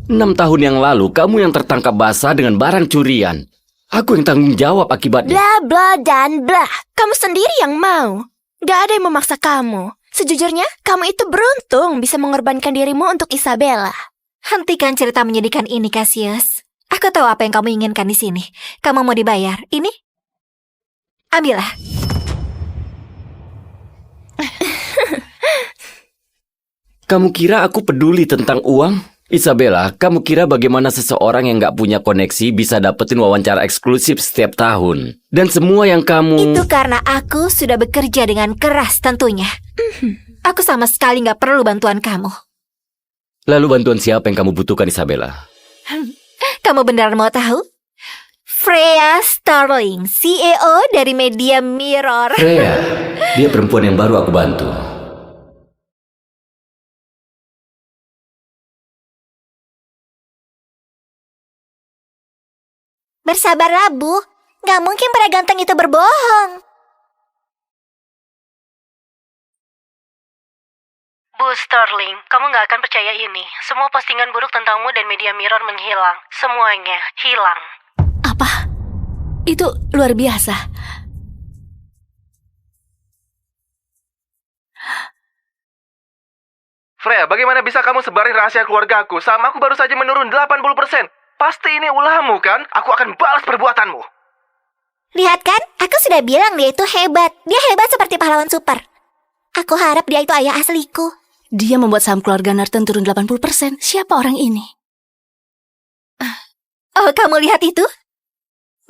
6 tahun yang lalu, kamu yang tertangkap basah dengan barang curian. Aku yang tanggung jawab akibatnya. Bla bla dan bla. Kamu sendiri yang mau. Gak ada yang memaksa kamu. Sejujurnya, kamu itu beruntung bisa mengorbankan dirimu untuk Isabella. Hentikan cerita menyedihkan ini, Cassius. Aku tahu apa yang kamu inginkan di sini. Kamu mau dibayar. Ini? Ambillah. Kamu kira aku peduli tentang uang? Isabella, kamu kira bagaimana seseorang yang gak punya koneksi bisa dapetin wawancara eksklusif setiap tahun? Dan semua yang kamu... Itu karena aku sudah bekerja dengan keras tentunya. Aku sama sekali gak perlu bantuan kamu. Lalu bantuan siapa yang kamu butuhkan, Isabella? Kamu beneran mau tahu? Freya Sterling, CEO dari Media Mirror. Freya, dia perempuan yang baru aku bantu. Bersabarlah, Bu. Gak mungkin pria ganteng itu berbohong. Bu Sterling, kamu nggak akan percaya ini. Semua postingan buruk tentangmu dan Media Mirror menghilang. Semuanya hilang. Apa? Itu luar biasa. Freya, bagaimana bisa kamu sebarin rahasia keluarga aku? Sama aku baru saja menurun 80%. Pasti ini ulahmu kan? Aku akan balas perbuatanmu. Lihat kan, aku sudah bilang dia itu hebat. Dia hebat seperti pahlawan super. Aku harap dia itu ayah asliku. Dia membuat saham keluarga Norton turun 80%. Siapa orang ini? Oh, kamu lihat itu?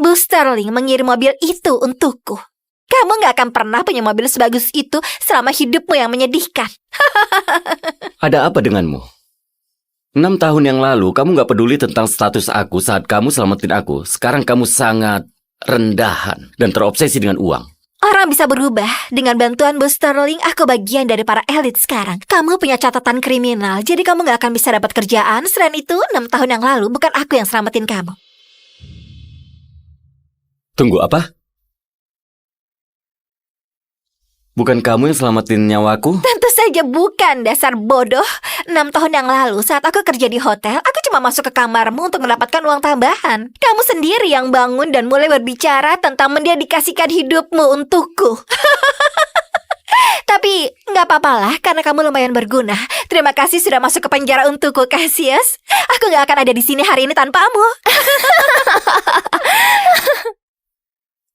Bu Sterling mengirim mobil itu untukku. Kamu gak akan pernah punya mobil sebagus itu selama hidupmu yang menyedihkan. Ada apa denganmu? 6 tahun yang lalu, kamu gak peduli tentang status aku saat kamu selamatin aku. Sekarang kamu sangat rendahan dan terobsesi dengan uang. Orang bisa berubah. Dengan bantuan Bu Sterling, aku bagian dari para elit sekarang. Kamu punya catatan kriminal, jadi kamu gak akan bisa dapat kerjaan. Selain itu, 6 tahun yang lalu, bukan aku yang selamatin kamu. Tunggu, apa? Bukan kamu yang selamatin nyawaku? Tentu saja bukan, dasar bodoh. 6 tahun yang lalu, saat aku kerja di hotel, aku cuma masuk ke kamarmu untuk mendapatkan uang tambahan. Kamu sendiri yang bangun dan mulai berbicara tentang mendedikasikan hidupmu untukku. Tapi nggak apa-apalah, karena kamu lumayan berguna. Terima kasih sudah masuk ke penjara untukku, Cassius. Aku nggak akan ada di sini hari ini tanpamu.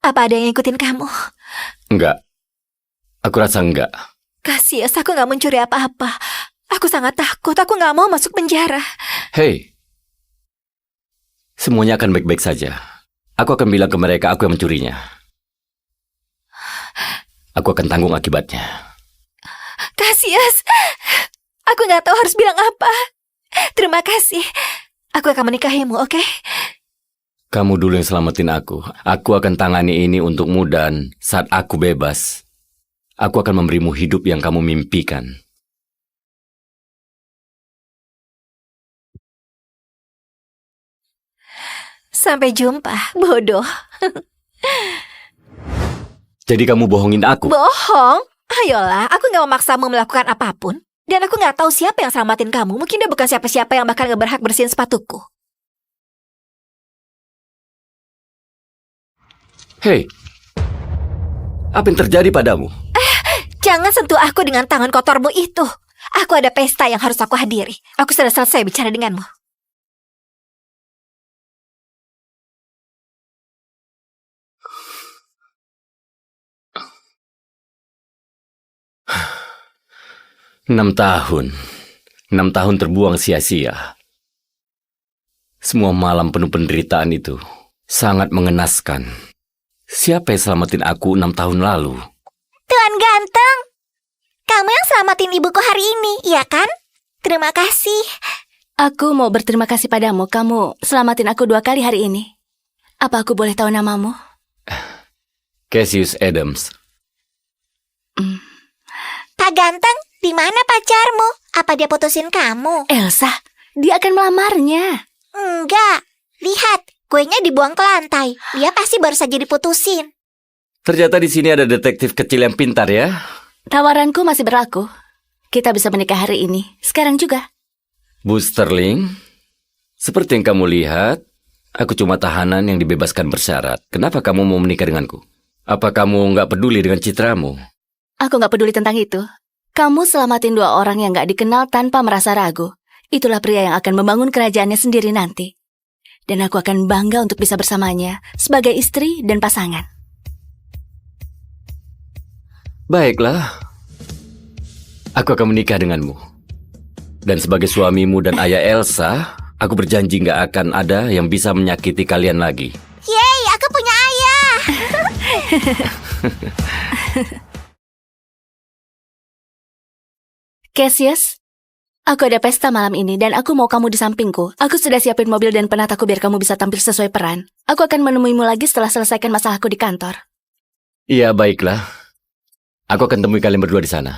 Apa ada yang ngikutin kamu? Enggak. Aku rasa enggak. Cassius, aku nggak mencuri apa-apa. Aku sangat takut, aku nggak mau masuk penjara. Hei, semuanya akan baik-baik saja. Aku akan bilang ke mereka aku yang mencurinya. Aku akan tanggung akibatnya. Cassius, aku nggak tahu harus bilang apa. Terima kasih. Aku akan menikahimu, oke? Kamu dulu yang selamatin aku. Aku akan tangani ini untukmu dan saat aku bebas, aku akan memberimu hidup yang kamu mimpikan. Sampai jumpa, bodoh. Jadi kamu bohongin aku? Bohong? Ayolah, aku gak memaksamu melakukan apapun. Dan aku gak tahu siapa yang selamatin kamu. Mungkin dia bukan siapa-siapa yang bahkan gak berhak bersihin sepatuku. Hei, apa yang terjadi padamu? Jangan sentuh aku dengan tangan kotormu itu. Aku ada pesta yang harus aku hadiri. Aku sudah selesai bicara denganmu. Enam tahun terbuang sia-sia. Semua malam penuh penderitaan itu sangat mengenaskan. Siapa yang selamatin aku 6 tahun lalu? Tuan ganteng, kamu yang selamatin ibuku hari ini, iya kan? Terima kasih. Aku mau berterima kasih padamu. Kamu selamatin aku 2 kali hari ini. Apa aku boleh tahu namamu? Cassius Adams. Pak ganteng, di mana pacarmu? Apa dia putusin kamu? Elsa, dia akan melamarnya. Enggak, lihat, kuenya dibuang ke lantai. Dia pasti baru saja diputusin. Ternyata di sini ada detektif kecil yang pintar ya. Tawaranku masih berlaku. Kita bisa menikah hari ini, sekarang juga. Bu Sterling, seperti yang kamu lihat, aku cuma tahanan yang dibebaskan bersyarat. Kenapa kamu mau menikah denganku? Apa kamu nggak peduli dengan citramu? Aku nggak peduli tentang itu. Kamu selamatin 2 orang yang nggak dikenal tanpa merasa ragu. Itulah pria yang akan membangun kerajaannya sendiri nanti. Dan aku akan bangga untuk bisa bersamanya sebagai istri dan pasangan. Baiklah, aku akan menikah denganmu. Dan sebagai suamimu dan ayah Elsa, aku berjanji nggak akan ada yang bisa menyakiti kalian lagi. Yeay, aku punya ayah. Cassius, aku ada pesta malam ini dan aku mau kamu di sampingku. Aku sudah siapin mobil dan penataku biar kamu bisa tampil sesuai peran. Aku akan menemuimu lagi setelah selesaikan masalahku di kantor. Iya, baiklah. Aku akan temui kalian berdua di sana.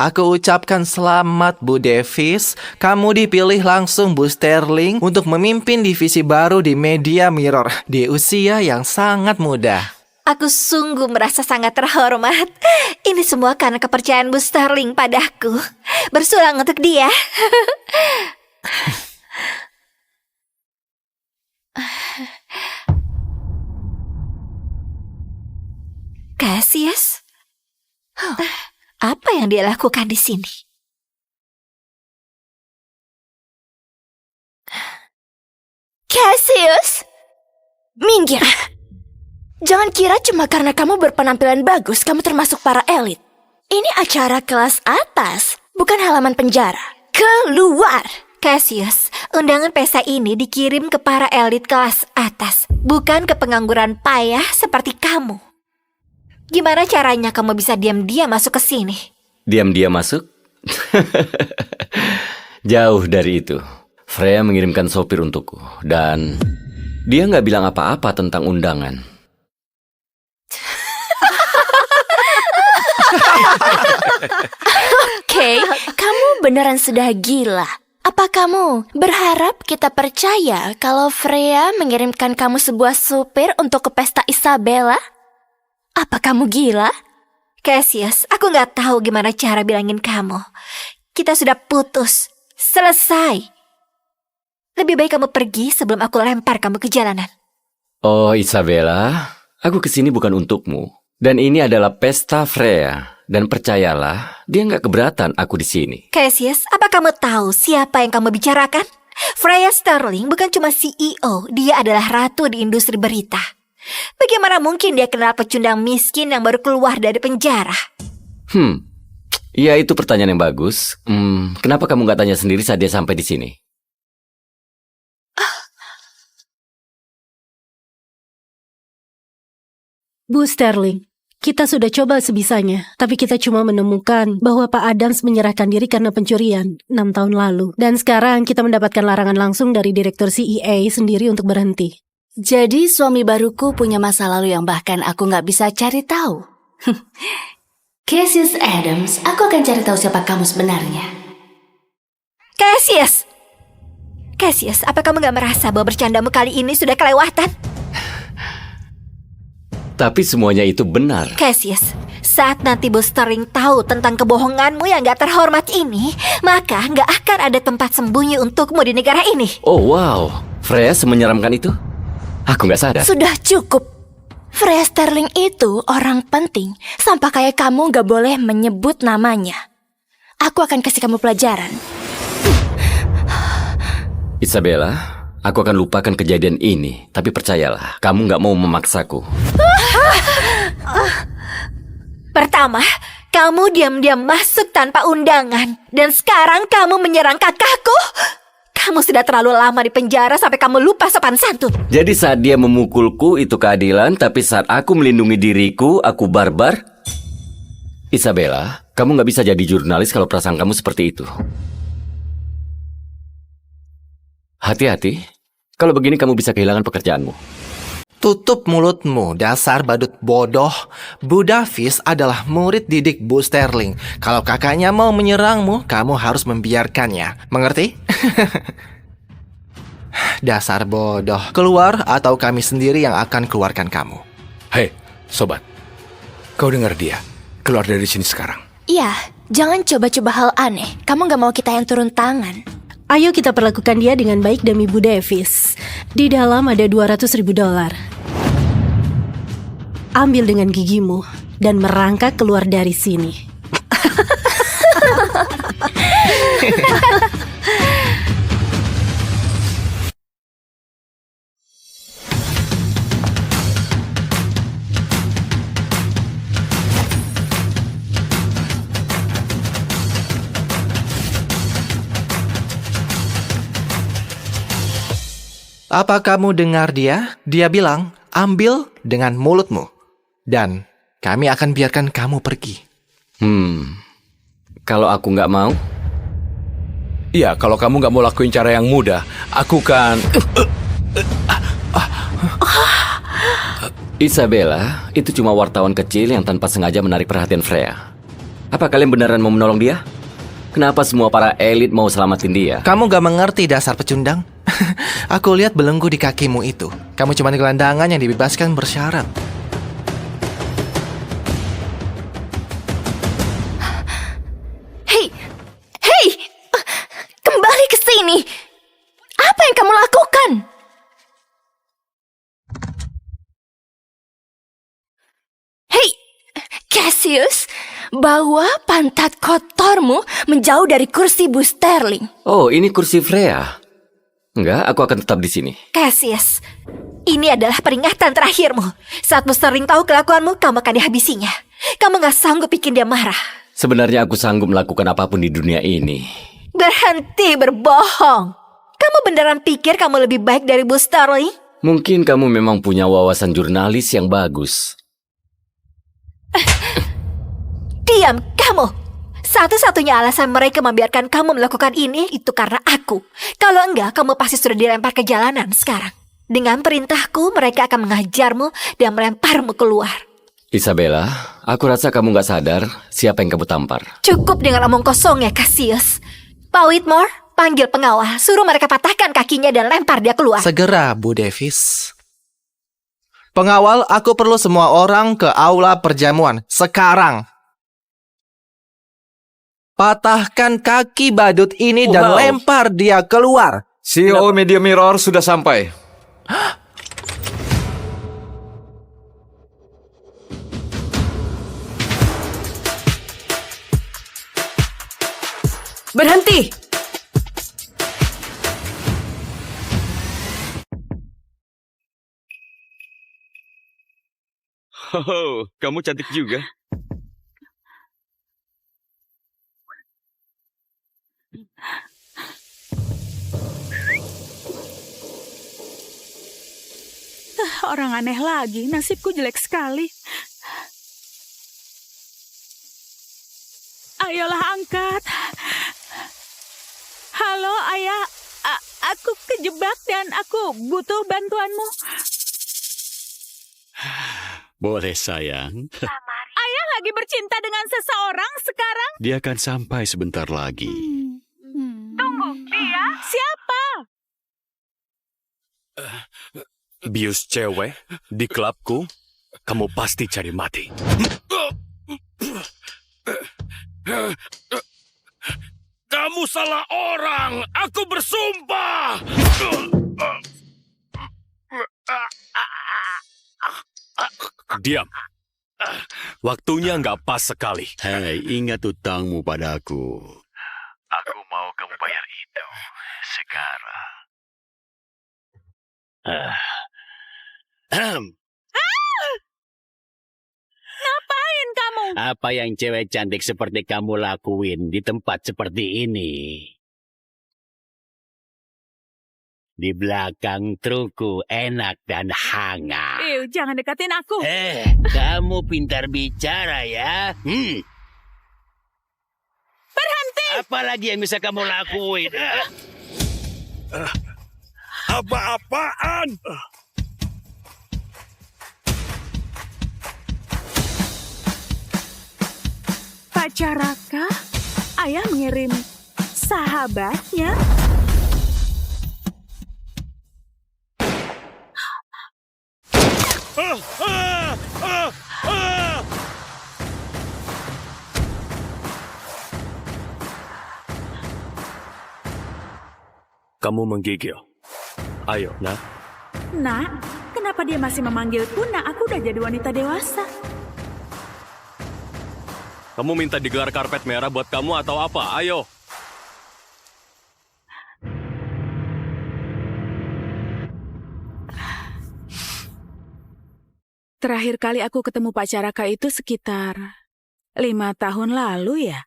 Aku ucapkan selamat Bu Davis, kamu dipilih langsung Bu Sterling untuk memimpin divisi baru di Media Mirror di usia yang sangat muda. Aku sungguh merasa sangat terhormat. Ini semua karena kepercayaan Bu Sterling padaku. Bersulang untuk dia. Cassius? Apa yang dia lakukan di sini? Cassius, minggir. Jangan kira cuma karena kamu berpenampilan bagus, kamu termasuk para elit. Ini acara kelas atas, bukan halaman penjara. Keluar! Cassius, undangan pesta ini dikirim ke para elit kelas atas, bukan ke pengangguran payah seperti kamu. Gimana caranya kamu bisa diam-diam masuk ke sini? Diam-diam masuk? Jauh dari itu. Freya mengirimkan sopir untukku, dan dia nggak bilang apa-apa tentang undangan. Oke, kamu beneran sudah gila. Apa kamu berharap kita percaya kalau Freya mengirimkan kamu sebuah supir untuk ke pesta Isabella? Apa kamu gila? Cassius, aku nggak tahu gimana cara bilangin kamu. Kita sudah putus. Selesai. Lebih baik kamu pergi sebelum aku lempar kamu ke jalanan. Oh, Isabella, aku kesini bukan untukmu. Dan ini adalah pesta Freya. Dan percayalah, dia nggak keberatan aku di sini. Cassius, apa kamu tahu siapa yang kamu bicarakan? Freya Sterling bukan cuma CEO, dia adalah ratu di industri berita. Bagaimana mungkin dia kenal pecundang miskin yang baru keluar dari penjara? Ya itu pertanyaan yang bagus. Kenapa kamu nggak tanya sendiri saat dia sampai di sini? Bu Sterling, kita sudah coba sebisanya, tapi kita cuma menemukan bahwa Pak Adams menyerahkan diri karena pencurian 6 tahun lalu. Dan sekarang kita mendapatkan larangan langsung dari Direktur CEA sendiri untuk berhenti. Jadi suami baruku punya masa lalu yang bahkan aku nggak bisa cari tahu. Cassius Adams, aku akan cari tahu siapa kamu sebenarnya. Cassius! Cassius, apa kamu nggak merasa bahwa bercandamu kali ini sudah kelewatan? Tapi semuanya itu benar. Cassius, saat nanti Bu Sterling tahu tentang kebohonganmu yang gak terhormat ini, maka gak akan ada tempat sembunyi untukmu di negara ini. Oh wow, Freya semenyeramkan itu? Aku gak sadar. Sudah cukup. Freya Sterling itu orang penting. Sampai kayak kamu gak boleh menyebut namanya. Aku akan kasih kamu pelajaran. Isabella, aku akan lupakan kejadian ini. Tapi percayalah, kamu gak mau memaksaku. Pertama, kamu diam-diam masuk tanpa undangan. Dan sekarang kamu menyerang kakakku. Kamu sudah terlalu lama di penjara sampai kamu lupa sopan santun. Jadi saat dia memukulku itu keadilan, tapi saat aku melindungi diriku, aku barbar. Isabella, kamu gak bisa jadi jurnalis kalau perasaan kamu seperti itu. Hati-hati, kalau begini kamu bisa kehilangan pekerjaanmu. Tutup mulutmu, dasar badut bodoh. Bu Davis adalah murid didik Bu Sterling. Kalau kakaknya mau menyerangmu, kamu harus membiarkannya. Mengerti? Dasar bodoh. Keluar atau kami sendiri yang akan keluarkan kamu. Hei, sobat. Kau dengar dia. Keluar dari sini sekarang. Iya, jangan coba-coba hal aneh. Kamu gak mau kita yang turun tangan. Ayo kita perlakukan dia dengan baik demi Bu Davis. Di dalam ada $200.000. Ambil dengan gigimu dan merangkak keluar dari sini. Apa kamu dengar dia? Dia bilang, ambil dengan mulutmu. Dan kami akan biarkan kamu pergi. Kalau aku nggak mau? Iya, kalau kamu nggak mau lakuin cara yang mudah, aku kan... Isabella, itu cuma wartawan kecil yang tanpa sengaja menarik perhatian Freya. Apa kalian beneran mau menolong dia? Kenapa semua para elit mau selamatin dia? Kamu gak mengerti dasar pecundang? Aku lihat belenggu di kakimu itu. Kamu cuma gelandangan yang dibebaskan bersyarat. Cassius, bawa pantat kotormu menjauh dari kursi Bu Sterling. Oh, ini kursi Freya. Enggak, aku akan tetap di sini. Cassius, ini adalah peringatan terakhirmu. Saat Bu Sterling tahu kelakuanmu, kamu akan dihabisinya. Kamu gak sanggup bikin dia marah. Sebenarnya aku sanggup melakukan apapun di dunia ini. Berhenti berbohong. Kamu beneran pikir kamu lebih baik dari Bu Sterling? Mungkin kamu memang punya wawasan jurnalis yang bagus. Diam kamu. Satu-satunya alasan mereka membiarkan kamu melakukan ini itu karena aku. Kalau enggak, kamu pasti sudah dilempar ke jalanan sekarang. Dengan perintahku, mereka akan mengajarmu dan melemparmu keluar. Isabella, aku rasa kamu gak sadar siapa yang kamu tampar. Cukup dengan omong kosong ya, Cassius. Pak Whitmore, panggil pengawal. Suruh mereka patahkan kakinya dan lempar dia keluar. Segera, Bu Davis. Pengawal, aku perlu semua orang ke aula perjamuan. Sekarang. Patahkan kaki badut ini dan lempar dia keluar. CEO Media Mirror sudah sampai. Berhenti! Oh, kamu cantik juga. Orang aneh lagi, nasibku jelek sekali. Ayolah angkat. Halo ayah, aku kejebak dan aku butuh bantuanmu. Boleh sayang. Ayah lagi bercinta dengan seseorang sekarang. Dia akan sampai sebentar lagi. Tunggu, dia siapa? Bius cewek di klubku, kamu pasti cari mati. Kamu salah orang, aku bersumpah. Diam. Waktunya nggak pas sekali. Hei, ingat utangmu padaku. Aku mau kamu bayar itu sekarang. Ngapain kamu? Apa yang cewek cantik seperti kamu lakuin di tempat seperti ini? Di belakang trukku enak dan hangat. Jangan dekatin aku. Kamu pintar bicara ya. Berhenti! Apa lagi yang bisa kamu lakuin? Apa-apaan? Pak Caraka, ayah mengirim sahabatnya. Kamu menggigil. Ayo, nak. Nak, kenapa dia masih memanggilku? Nak, aku udah jadi wanita dewasa. Kamu minta digelar karpet merah buat kamu atau apa? Ayo. Terakhir kali aku ketemu Pak Caraka itu sekitar 5 tahun lalu ya.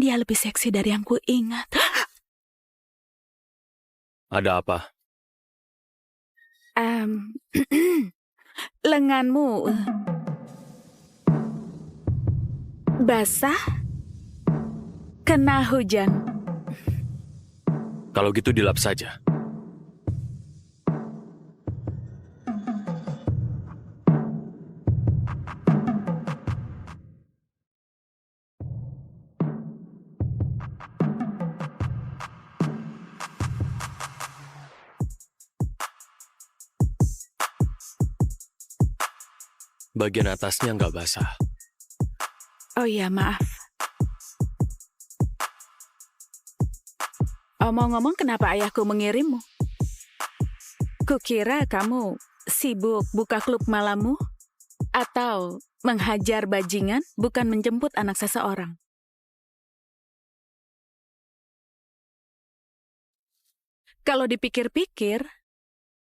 Dia lebih seksi dari yang ku ingat. Ada apa? Lenganmu basah, kena hujan. Kalau gitu dilap saja. Bagian atasnya nggak basah. Oh iya, maaf. Omong-omong, kenapa ayahku mengirimmu? Kukira kamu sibuk buka klub malammu? Atau Menghajar bajingan bukan menjemput anak seseorang. Kalau dipikir-pikir,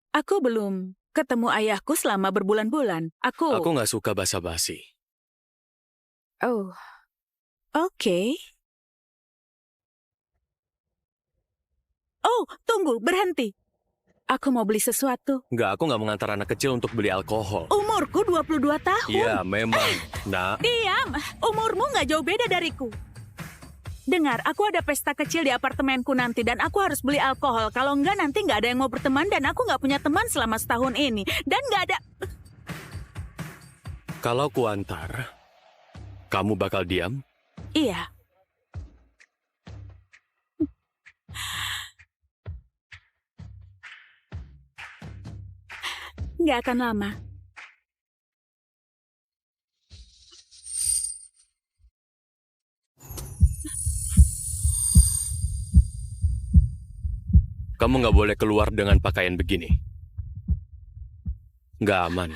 aku belum ketemu ayahku selama berbulan-bulan. Aku nggak suka basa-basi. Oh, oke. Oh, tunggu, berhenti. Aku mau beli sesuatu. Nggak, aku nggak mengantar anak kecil untuk beli alkohol. Umurku 22 tahun. Iya, memang. Nah, Diam, umurmu nggak jauh beda dariku. Dengar, aku ada pesta kecil di apartemenku nanti dan aku harus beli alkohol. Kalau enggak nanti nggak ada yang mau berteman dan aku nggak punya teman selama setahun ini. Dan nggak ada... kalau kuantar, kamu bakal diam? Iya. Nggak akan lama. Kamu nggak boleh keluar dengan pakaian begini. Nggak aman.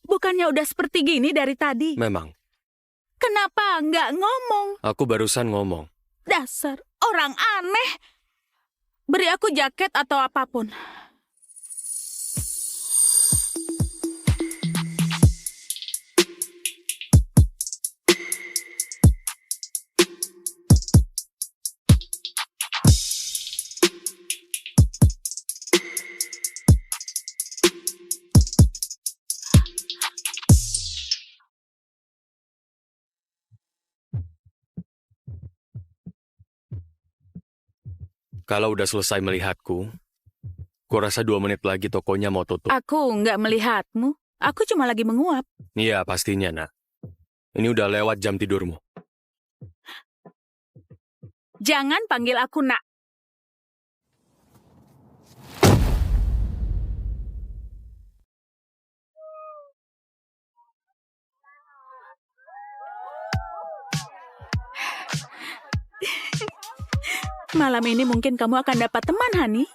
Bukannya udah seperti gini dari tadi? Memang. Kenapa nggak ngomong? Aku barusan ngomong. Dasar orang aneh. Beri aku jaket atau apapun. Kalau udah selesai melihatku, kurasa 2 menit lagi tokonya mau tutup. Aku nggak melihatmu. Aku cuma lagi menguap. Iya, pastinya, Nak. Ini udah lewat jam tidurmu. Jangan panggil aku Nak. Malam ini mungkin kamu akan dapat teman, Hani.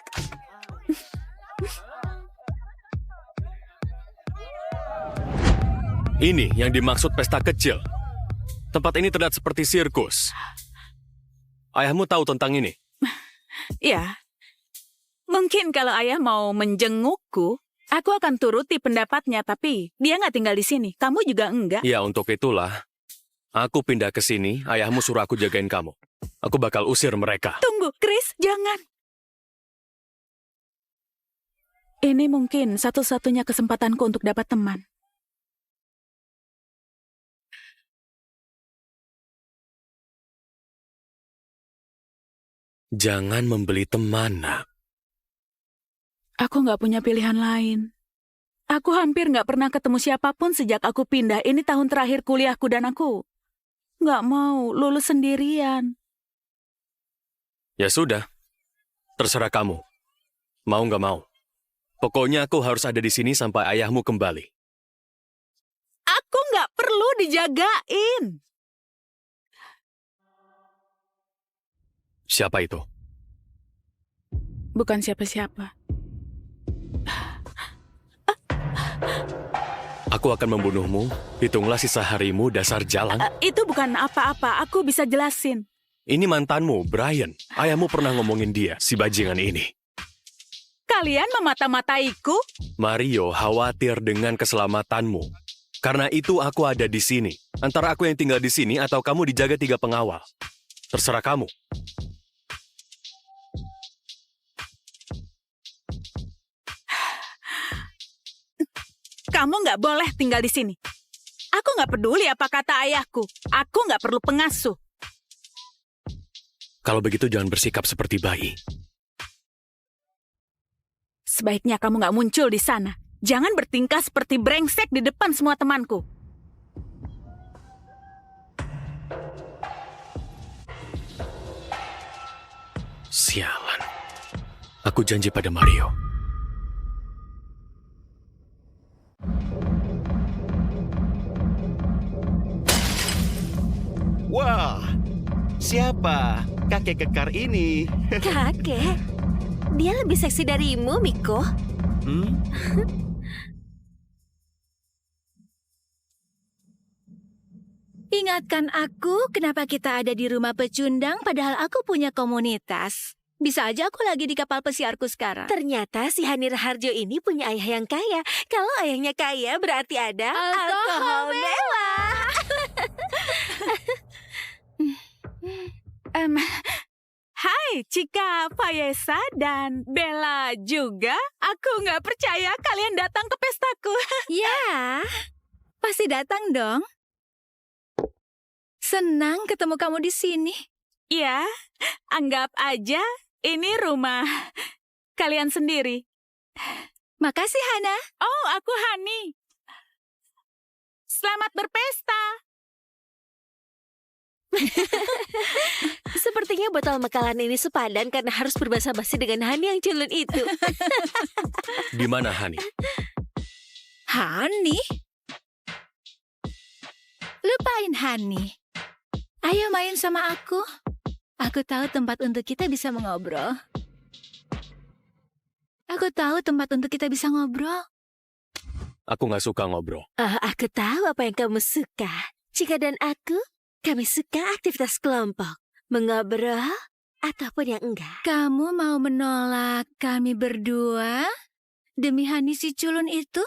Ini yang dimaksud pesta kecil. Tempat ini terlihat seperti sirkus. Ayahmu tahu tentang ini? Ya, mungkin kalau ayah mau menjengukku, aku akan turuti pendapatnya, tapi dia nggak tinggal di sini. Kamu juga enggak. Ya, untuk itulah aku pindah ke sini, ayahmu suruh aku jagain kamu. Aku bakal usir mereka. Tunggu, Chris, jangan. Ini mungkin satu-satunya kesempatanku untuk dapat teman. Jangan membeli teman, Nak. Aku nggak punya pilihan lain. Aku hampir nggak pernah ketemu siapapun sejak aku pindah. Ini tahun terakhir kuliahku dan aku nggak mau lulus sendirian. Ya sudah, terserah kamu. Mau nggak mau. Pokoknya aku harus ada di sini sampai ayahmu kembali. Aku nggak perlu dijagain. Siapa itu? Bukan siapa-siapa. Aku akan membunuhmu. Hitunglah sisa harimu, dasar jalang. Itu bukan apa-apa. Aku bisa jelasin. Ini mantanmu, Brian. Ayahmu pernah ngomongin dia, si bajingan ini. Kalian memata-mataiku? Mario khawatir dengan keselamatanmu. Karena itu aku ada di sini. Antara aku yang tinggal di sini atau kamu dijaga 3 pengawal. Terserah kamu. Kamu nggak boleh tinggal di sini. Aku nggak peduli apa kata ayahku. Aku nggak perlu pengasuh. Kalau begitu jangan bersikap seperti bayi. Sebaiknya kamu nggak muncul di sana. Jangan bertingkah seperti brengsek di depan semua temanku. Sialan. Aku janji pada Mario. Wah, siapa kakek kekar ini? Kakek? Dia lebih seksi darimu, Miko. Ingatkan aku kenapa kita ada di rumah pecundang padahal aku punya komunitas. Bisa aja aku lagi di kapal pesiarku sekarang. Ternyata si Hani Raharjo ini punya ayah yang kaya. Kalau ayahnya kaya berarti ada alkohol mewah. Hai Cika, Fayesa, dan Bella juga. Aku nggak percaya kalian datang ke pestaku. Ya, pasti datang dong. Senang ketemu kamu di sini. Ya, anggap aja ini rumah kalian sendiri. Makasih, Hana. Oh, aku Hani. Selamat berpesta. Sepertinya botol makanan ini sepadan karena harus berbasa-basi dengan Hani yang culun itu. Di mana Hani? Hani? Lupain Hani. Ayo main sama aku. Aku tahu tempat untuk kita bisa mengobrol. Aku tahu tempat untuk kita bisa ngobrol. Aku nggak suka ngobrol. Aku tahu apa yang kamu suka. Cika dan aku, kami suka aktivitas kelompok. Mengobrol ataupun yang enggak. Kamu mau menolak kami berdua demi Hani si culun itu?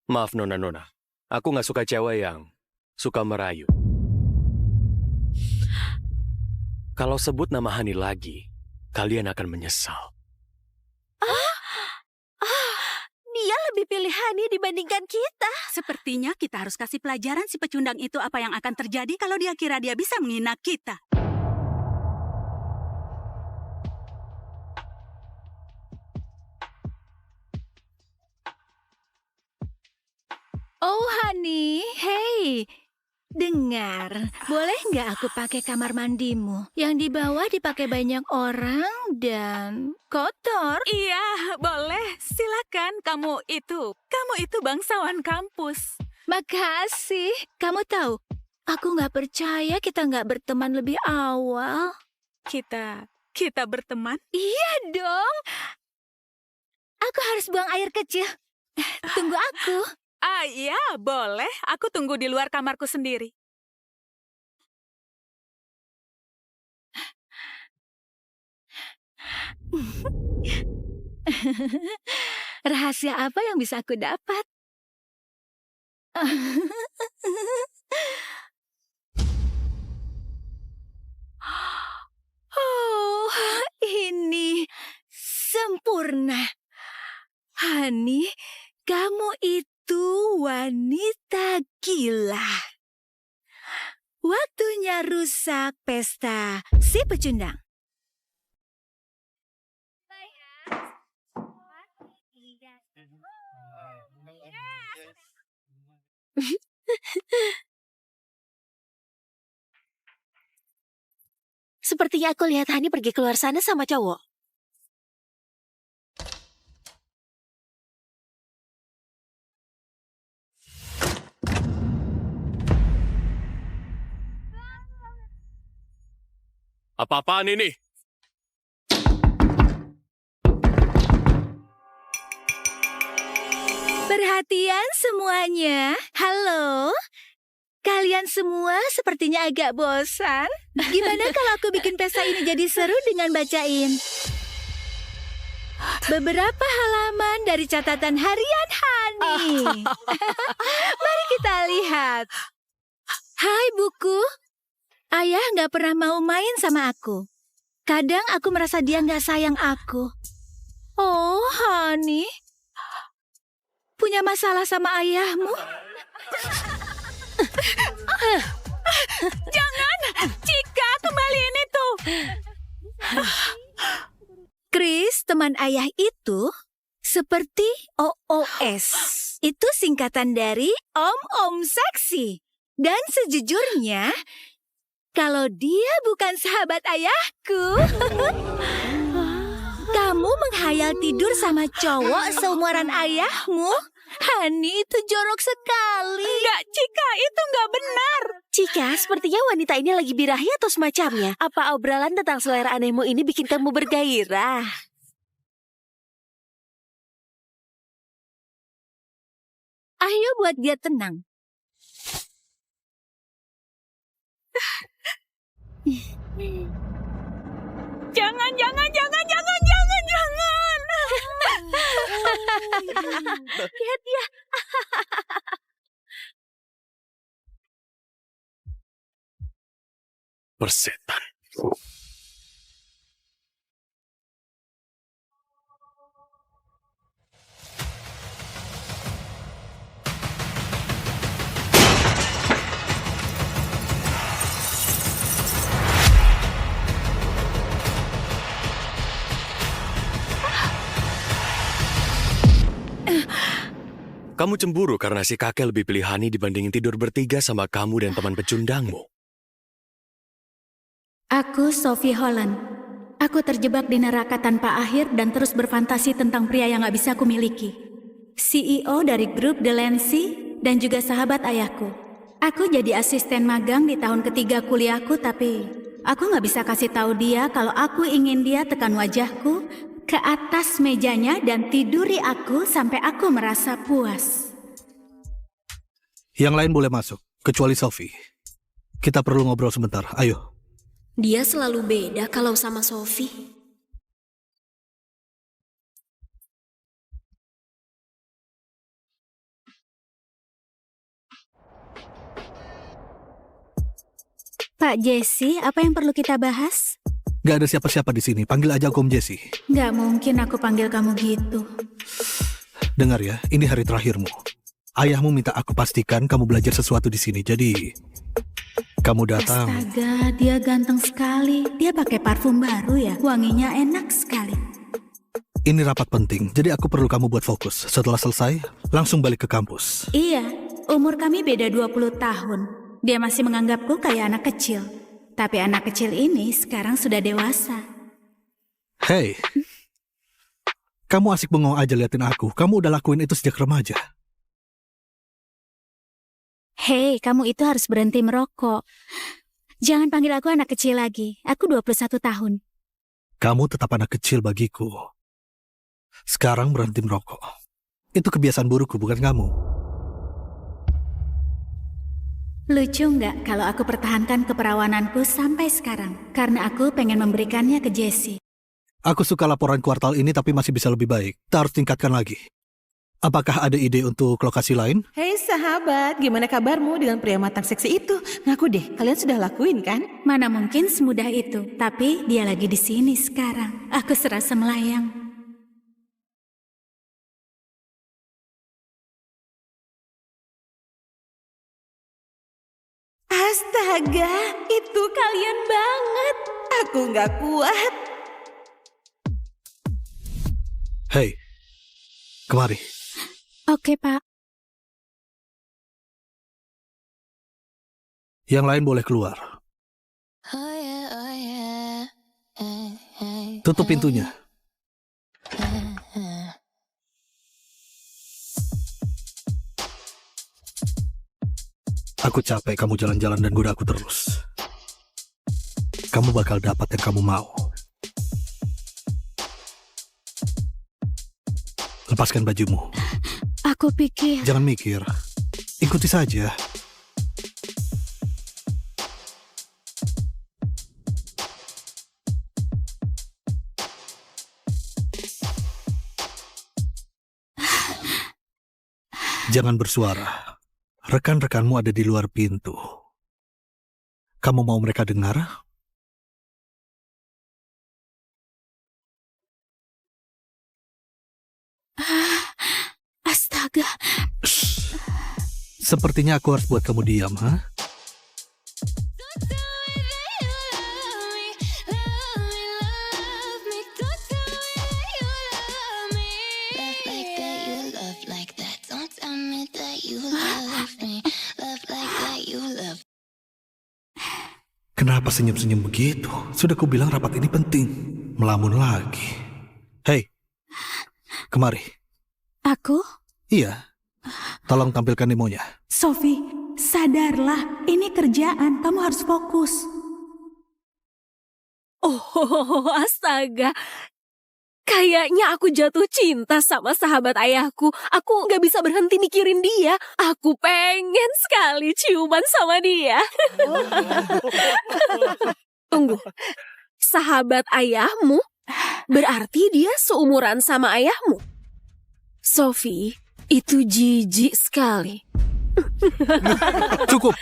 Maaf Nona. Aku nggak suka cewek yang suka merayu. Kalau sebut nama Hani lagi, kalian akan menyesal. Dia lebih pilih Hani dibandingkan kita. Sepertinya kita harus kasih pelajaran si pecundang itu apa yang akan terjadi kalau dia kira dia bisa menghina kita. Oh, Hani, hey. Dengar, boleh nggak aku pakai kamar mandimu? Yang di bawah dipakai banyak orang dan kotor. Iya, boleh. Silakan kamu itu bangsawan kampus. Makasih. Kamu tahu, aku nggak percaya kita nggak berteman lebih awal. Kita berteman? Iya dong. Aku harus buang air kecil. Tunggu aku. Iya, boleh. Aku tunggu di luar kamarku sendiri. Rahasia apa yang bisa aku dapat? Oh, ini sempurna. Hani, kamu itu wanita gila. Waktunya rusak pesta si pecundang. Sepertinya aku lihat Hani pergi keluar sana sama cowok. Apa-apaan ini? Perhatian semuanya. Halo. Kalian semua sepertinya agak bosan. Gimana kalau aku bikin pesta ini jadi seru dengan bacain beberapa halaman dari catatan harian Hani. Mari kita lihat. Hai buku. Ayah nggak pernah mau main sama aku. Kadang aku merasa dia nggak sayang aku. Oh, Hani. Punya masalah sama ayahmu? Jangan! Cika, kembaliin itu! Chris, teman ayah itu seperti OOS. Itu singkatan dari Om-Om Seksi. Dan sejujurnya, kalau dia bukan sahabat ayahku, kamu menghayal tidur sama cowok seumuran ayahmu? Hani, itu jorok sekali. Enggak, Cika, itu nggak benar. Cika, sepertinya wanita ini lagi birahi atau semacamnya. Apa obrolan tentang selera anehmu ini bikin kamu bergairah? Ayo buat dia tenang. Jangan. Lihat dia. Persetan. Kamu cemburu karena si kakek lebih pilih Hani dibandingin tidur bertiga sama kamu dan teman pecundangmu. Aku Sophie Holland. Aku terjebak di neraka tanpa akhir dan terus berfantasi tentang pria yang gak bisa aku miliki. CEO dari grup Delancey dan juga sahabat ayahku. Aku jadi asisten magang di tahun ketiga kuliahku, tapi aku gak bisa kasih tahu dia kalau aku ingin dia tekan wajahku ke atas mejanya dan tiduri aku sampai aku merasa puas. Yang lain boleh masuk, kecuali Sophie. Kita perlu ngobrol sebentar, ayo. Dia selalu beda kalau sama Sophie. Pak Jesse, apa yang perlu kita bahas? Gak ada siapa-siapa di sini, panggil aja aku Om Jesse. Gak mungkin aku panggil kamu gitu. Dengar ya, ini hari terakhirmu. Ayahmu minta aku pastikan kamu belajar sesuatu di sini, jadi kamu datang. Astaga, dia ganteng sekali. Dia pakai parfum baru ya, wanginya enak sekali. Ini rapat penting, jadi aku perlu kamu buat fokus. Setelah selesai, langsung balik ke kampus. Iya, umur kami beda 20 tahun. Dia masih menganggapku kayak anak kecil. Tapi anak kecil ini sekarang sudah dewasa. Hei, kamu asik bengong aja liatin aku. Kamu udah lakuin itu sejak remaja. Hei, kamu itu harus berhenti merokok. Jangan panggil aku anak kecil lagi. Aku 21 tahun. Kamu tetap anak kecil bagiku. Sekarang berhenti merokok. Itu kebiasaan burukku, bukan kamu. Lucu nggak kalau aku pertahankan keperawananku sampai sekarang? Karena aku pengen memberikannya ke Jesse. Aku suka laporan kuartal ini tapi masih bisa lebih baik. Kita harus tingkatkan lagi. Apakah ada ide untuk lokasi lain? Hei sahabat, gimana kabarmu dengan pria matang seksi itu? Ngaku deh, kalian sudah lakuin kan? Mana mungkin semudah itu. Tapi dia lagi di sini sekarang. Aku serasa melayang. Astaga, itu kalian banget. Aku nggak kuat. Hei, kemari. Oke, Pak. Yang lain boleh keluar. Tutup pintunya. Aku capek kamu jalan-jalan dan goda aku terus. Kamu bakal dapat yang kamu mau. Lepaskan bajumu. Aku pikir... Jangan mikir. Ikuti saja. Jangan bersuara. Rekan-rekanmu ada di luar pintu. Kamu mau mereka dengar? Astaga. Sepertinya aku harus buat kamu diam, ha? Kenapa senyum-senyum begitu? Sudah ku bilang rapat ini penting. Melamun lagi. Hei, kemari. Aku? Iya. Tolong tampilkan demonya. Sophie, sadarlah. Ini kerjaan. Kamu harus fokus. Oh, astaga. Kayaknya aku jatuh cinta sama sahabat ayahku. Aku gak bisa berhenti mikirin dia. Aku pengen sekali ciuman sama dia. Tunggu. Sahabat ayahmu? Berarti dia seumuran sama ayahmu? Sophie, itu jijik sekali. Cukup.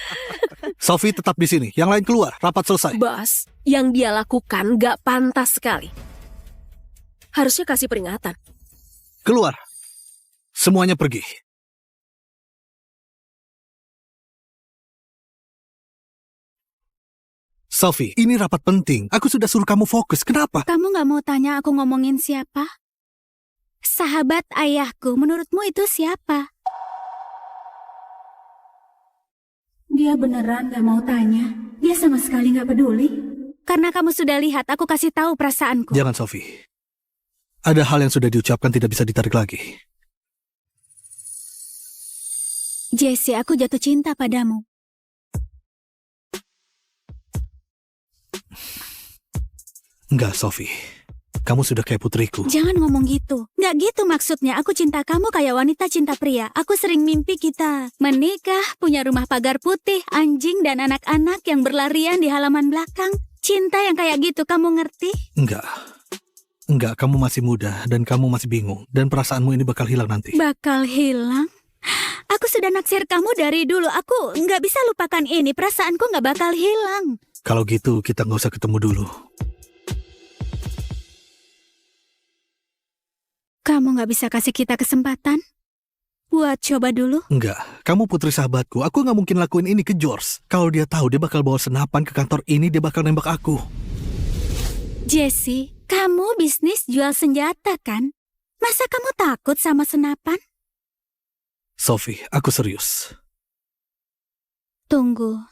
Sophie tetap di sini. Yang lain keluar. Rapat selesai. Bos, yang dia lakukan gak pantas sekali. Harusnya kasih peringatan. Keluar. Semuanya pergi. Sophie, ini rapat penting. Aku sudah suruh kamu fokus. Kenapa? Kamu gak mau tanya aku ngomongin siapa? Sahabat ayahku, menurutmu itu siapa? Dia beneran gak mau tanya. Dia sama sekali gak peduli. Karena kamu sudah lihat, aku kasih tahu perasaanku. Jangan, Sophie. Ada hal yang sudah diucapkan tidak bisa ditarik lagi. Jesse, aku jatuh cinta padamu. Enggak, Sophie. Kamu sudah kayak putriku. Jangan ngomong gitu. Nggak gitu maksudnya. Aku cinta kamu kayak wanita cinta pria. Aku sering mimpi kita menikah, punya rumah pagar putih, anjing, dan anak-anak yang berlarian di halaman belakang. Cinta yang kayak gitu, kamu ngerti? Enggak. Enggak, kamu masih muda dan kamu masih bingung. Dan perasaanmu ini bakal hilang nanti. Bakal hilang? Aku sudah naksir kamu dari dulu. Aku nggak bisa lupakan ini. Perasaanku nggak bakal hilang. Kalau gitu, kita nggak usah ketemu dulu. Kamu nggak bisa kasih kita kesempatan? Buat coba dulu? Enggak, kamu putri sahabatku. Aku nggak mungkin lakuin ini ke George. Kalau dia tahu, dia bakal bawa senapan ke kantor ini, dia bakal nembak aku. Jesse, kamu bisnis jual senjata kan? Masa kamu takut sama senapan? Sophie, aku serius. Tunggu.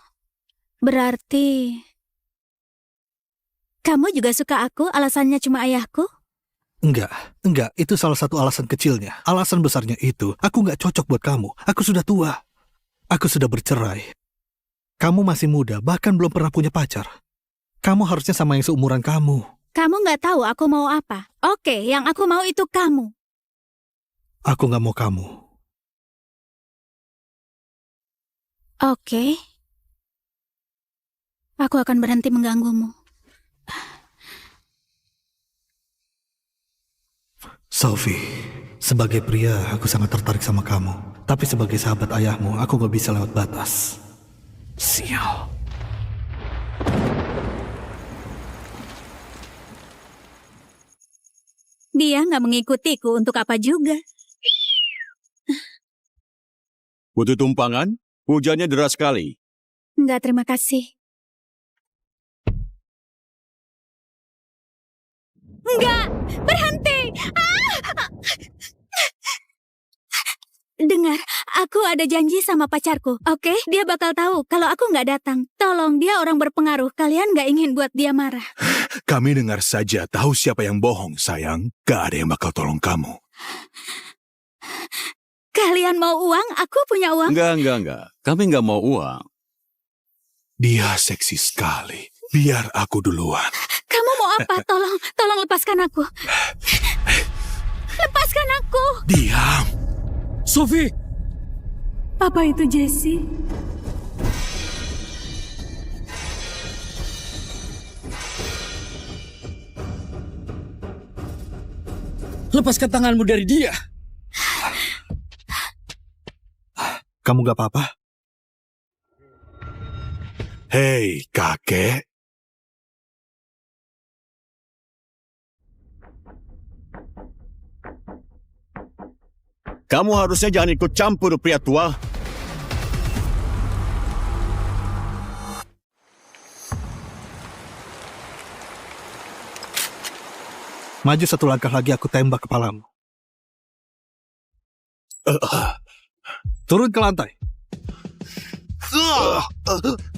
Berarti kamu juga suka aku, alasannya cuma ayahku? Enggak, itu salah satu alasan kecilnya. Alasan besarnya itu, aku nggak cocok buat kamu. Aku sudah tua. Aku sudah bercerai. Kamu masih muda, bahkan belum pernah punya pacar. Kamu harusnya sama yang seumuran kamu. Kamu nggak tahu aku mau apa. Oke, yang aku mau itu kamu. Aku nggak mau kamu. Oke. Aku akan berhenti mengganggumu. Sophie, sebagai pria aku sangat tertarik sama kamu. Tapi sebagai sahabat ayahmu, aku gak bisa lewat batas. Sial. Dia nggak mengikutiku untuk apa juga. Butuh tumpangan? Hujannya deras sekali. Enggak, terima kasih. Enggak, berhenti. Dengar, aku ada janji sama pacarku, oke? Dia bakal tahu kalau aku nggak datang. Tolong, dia orang berpengaruh. Kalian nggak ingin buat dia marah. Kami dengar saja tahu siapa yang bohong, sayang. Gak ada yang bakal tolong kamu. Kalian mau uang? Aku punya uang. Enggak. Kami nggak mau uang. Dia seksi sekali. Biar aku duluan. Kamu mau apa? Tolong lepaskan aku. Lepaskan aku. Diam. Sophie! Apa itu, Jesse? Lepaskan tanganmu dari dia. Kamu gak apa-apa? Hei, kakek. Kamu harusnya jangan ikut campur, pria tua. Maju satu langkah lagi aku tembak kepalamu. Turun ke lantai.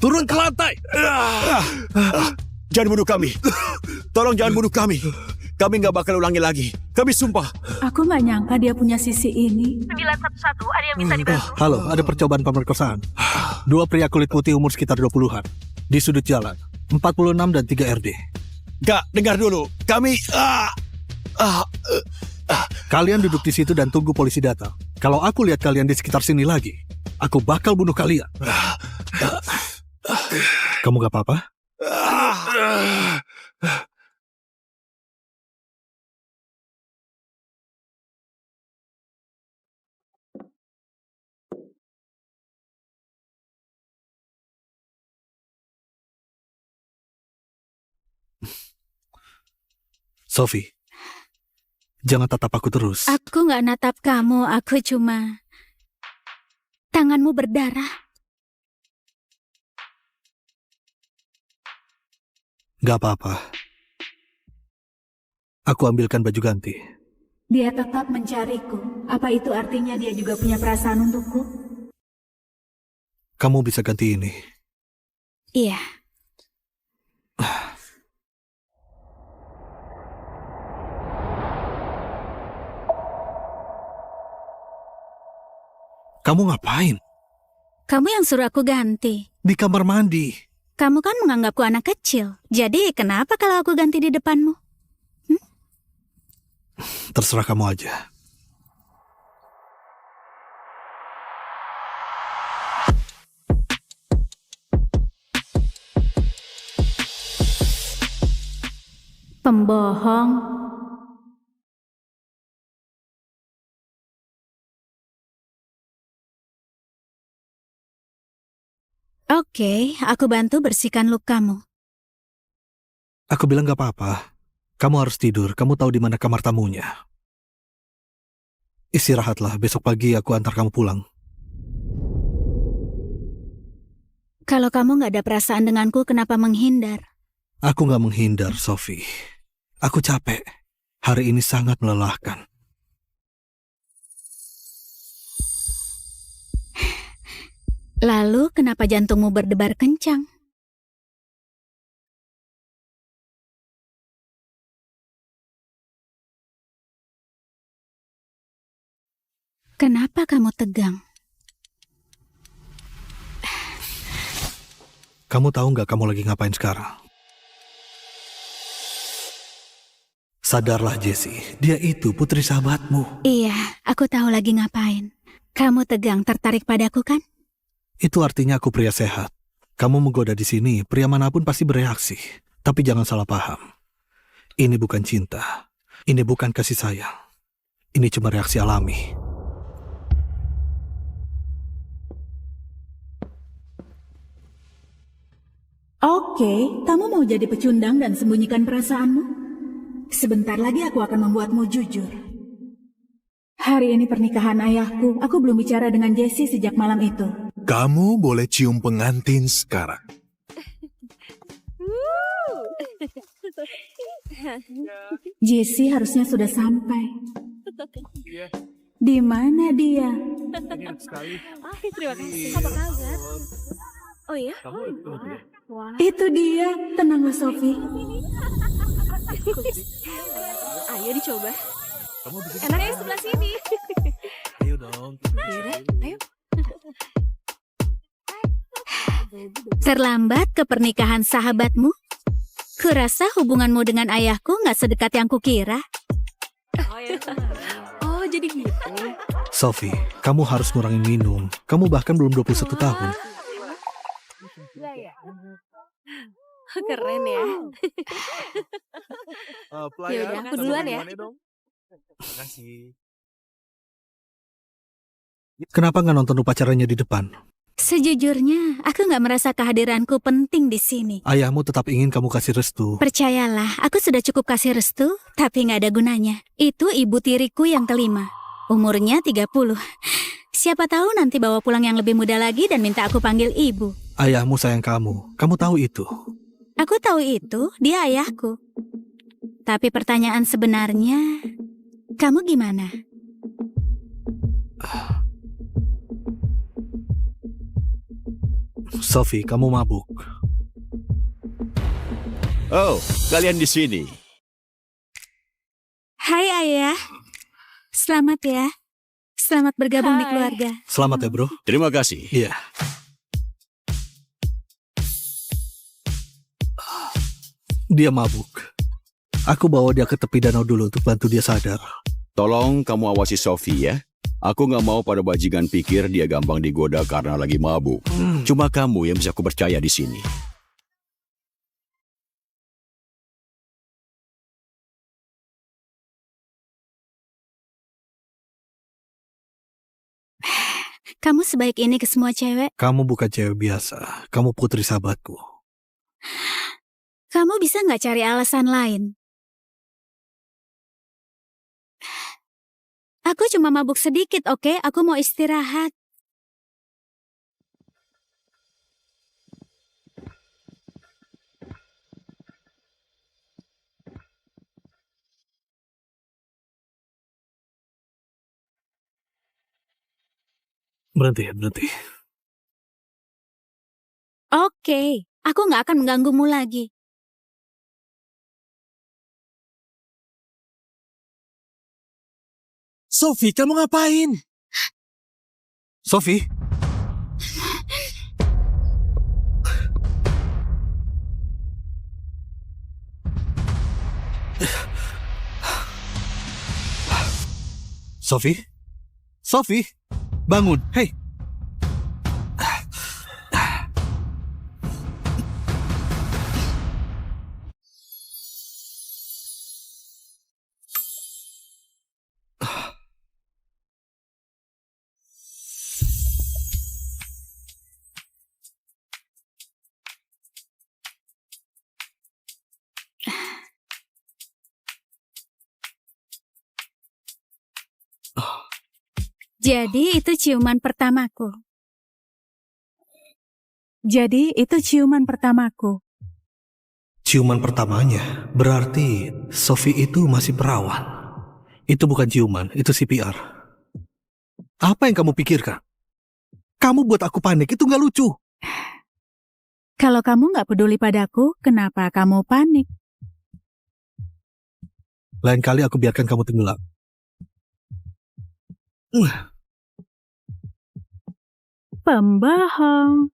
Turun ke lantai. Jangan bunuh kami. Tolong jangan bunuh kami. Kami nggak bakal ulangi lagi. Kami sumpah. Aku nggak nyangka dia punya sisi ini. 911, ada yang bisa dibantu? Halo, ada percobaan pemerkosaan. 2 pria kulit putih umur sekitar 20-an. Di sudut jalan. 46 dan 3 RD. Gak, dengar dulu. Kami... Kalian duduk di situ dan tunggu polisi datang. Kalau aku lihat kalian di sekitar sini lagi, aku bakal bunuh kalian. Kamu gak apa-apa? Sophie, jangan tatap aku terus. Aku nggak natap kamu, aku cuma... Tanganmu berdarah. Gak apa-apa. Aku ambilkan baju ganti. Dia tetap mencariku. Apa itu artinya dia juga punya perasaan untukku? Kamu bisa ganti ini. Iya. Kamu ngapain? Kamu yang suruh aku ganti. Di kamar mandi. Kamu kan menganggapku anak kecil. Jadi kenapa kalau aku ganti di depanmu? Terserah kamu aja. Pembohong. Oke, aku bantu bersihkan lukamu. Aku bilang gak apa-apa. Kamu harus tidur. Kamu tahu di mana kamar tamunya. Istirahatlah. Besok pagi aku antar kamu pulang. Kalau kamu nggak ada perasaan denganku, kenapa menghindar? Aku gak menghindar, Sophie. Aku capek. Hari ini sangat melelahkan. Lalu kenapa jantungmu berdebar kencang? Kenapa kamu tegang? Kamu tahu nggak kamu lagi ngapain sekarang? Sadarlah, Jessie. Dia itu putri sahabatmu. Iya, aku tahu lagi ngapain. Kamu tegang tertarik padaku kan? Itu artinya aku pria sehat. Kamu menggoda di sini, pria manapun pasti bereaksi. Tapi jangan salah paham. Ini bukan cinta. Ini bukan kasih sayang. Ini cuma reaksi alami. Oke, kamu mau jadi pecundang dan sembunyikan perasaanmu? Sebentar lagi aku akan membuatmu jujur. Hari ini pernikahan ayahku. Aku belum bicara dengan Jessie sejak malam itu. Kamu boleh cium pengantin sekarang. Jessie harusnya sudah sampai. Di mana dia? Terima kasih. Apa kabar? Oh iya? Itu dia. Tenanglah, Sophie. Ayo dicoba. Enaknya sebelah sini. Ayo dong. Ayo. Terlambat ke pernikahan sahabatmu? Kurasa hubunganmu dengan ayahku nggak sedekat yang kukira. Oh, jadi gitu. Sophie, kamu harus ngurangin minum. Kamu bahkan belum 21 tahun. Keren ya. Ya udah, aku duluan ya. Kenapa nggak nonton upacaranya di depan? Sejujurnya, aku nggak merasa kehadiranku penting di sini. Ayahmu tetap ingin kamu kasih restu. Percayalah, aku sudah cukup kasih restu, tapi nggak ada gunanya. Itu ibu tiriku yang kelima. Umurnya 30. Siapa tahu nanti bawa pulang yang lebih muda lagi dan minta aku panggil ibu. Ayahmu sayang kamu. Kamu tahu itu. Aku tahu itu, dia ayahku. Tapi pertanyaan sebenarnya, kamu gimana? Sophie, kamu mabuk. Oh, kalian di sini. Hai ayah. Selamat ya. Selamat bergabung di keluarga. Selamat ya, bro. Terima kasih. Iya. Dia mabuk. Aku bawa dia ke tepi danau dulu untuk bantu dia sadar. Tolong kamu awasi Sophie ya. Aku nggak mau pada bajingan pikir dia gampang digoda karena lagi mabuk. Cuma kamu yang bisa aku percaya di sini. Kamu sebaik ini ke semua cewek? Kamu bukan cewek biasa. Kamu putri sahabatku. Kamu bisa nggak cari alasan lain? Aku cuma mabuk sedikit, oke? Aku mau istirahat. Berhenti. Oke, aku nggak akan mengganggumu lagi. Sophie, kamu ngapain? Sophie? Sophie? Sophie? Bangun, hei. Jadi itu ciuman pertamaku. Ciuman pertamanya, berarti Sophie itu masih perawan. Itu bukan ciuman, itu CPR. Apa yang kamu pikirkan? Kamu buat aku panik, itu nggak lucu. Kalau kamu nggak peduli padaku, kenapa kamu panik? Lain kali aku biarkan kamu tenggelam. Pembohong.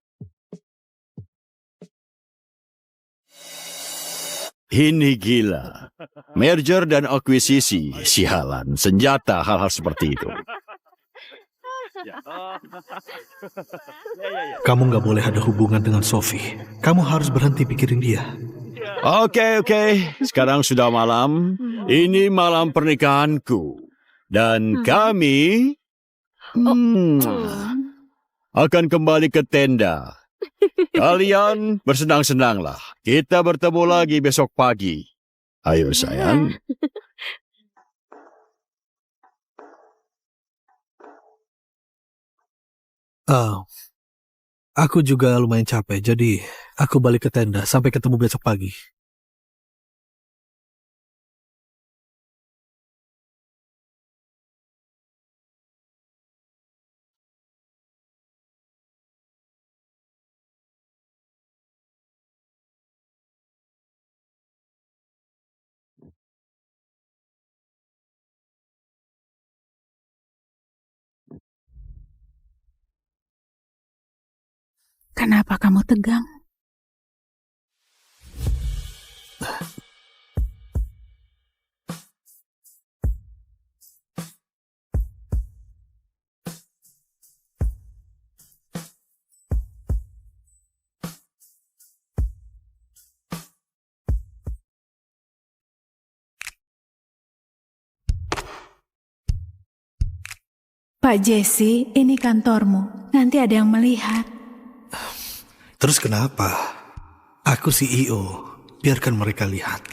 Ini gila. Merger dan akuisisi, sialan, senjata, hal-hal seperti itu. Kamu nggak boleh ada hubungan dengan Sophie. Kamu harus berhenti pikirin dia. Oke. Sekarang sudah malam. Ini malam pernikahanku. Dan kami akan kembali ke tenda. Kalian bersenang-senanglah. Kita bertemu lagi besok pagi. Ayo sayang. Aku juga lumayan capek, jadi aku balik ke tenda sampai ketemu besok pagi. Kenapa kamu tegang? Pak Jesse, ini kantormu. Nanti ada yang melihat. Terus kenapa? Aku CEO. Biarkan mereka lihat.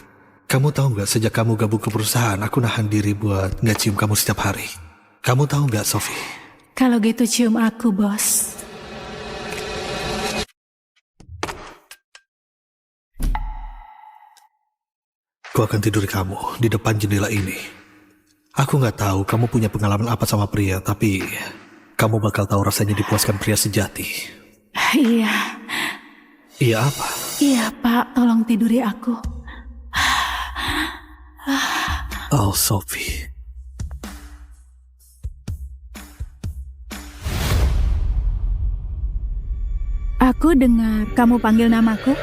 Kamu tahu nggak, sejak kamu gabung ke perusahaan, aku nahan diri buat nggak cium kamu setiap hari. Kamu tahu nggak, Sophie? Kalau gitu cium aku, bos. Aku akan tidur kamu di depan jendela ini. Aku nggak tahu kamu punya pengalaman apa sama pria, tapi kamu bakal tahu rasanya dipuaskan pria sejati. Iya. Iya apa? Iya, Pak. Tolong tiduri aku. Oh, Sophie. Aku dengar kamu panggil namaku.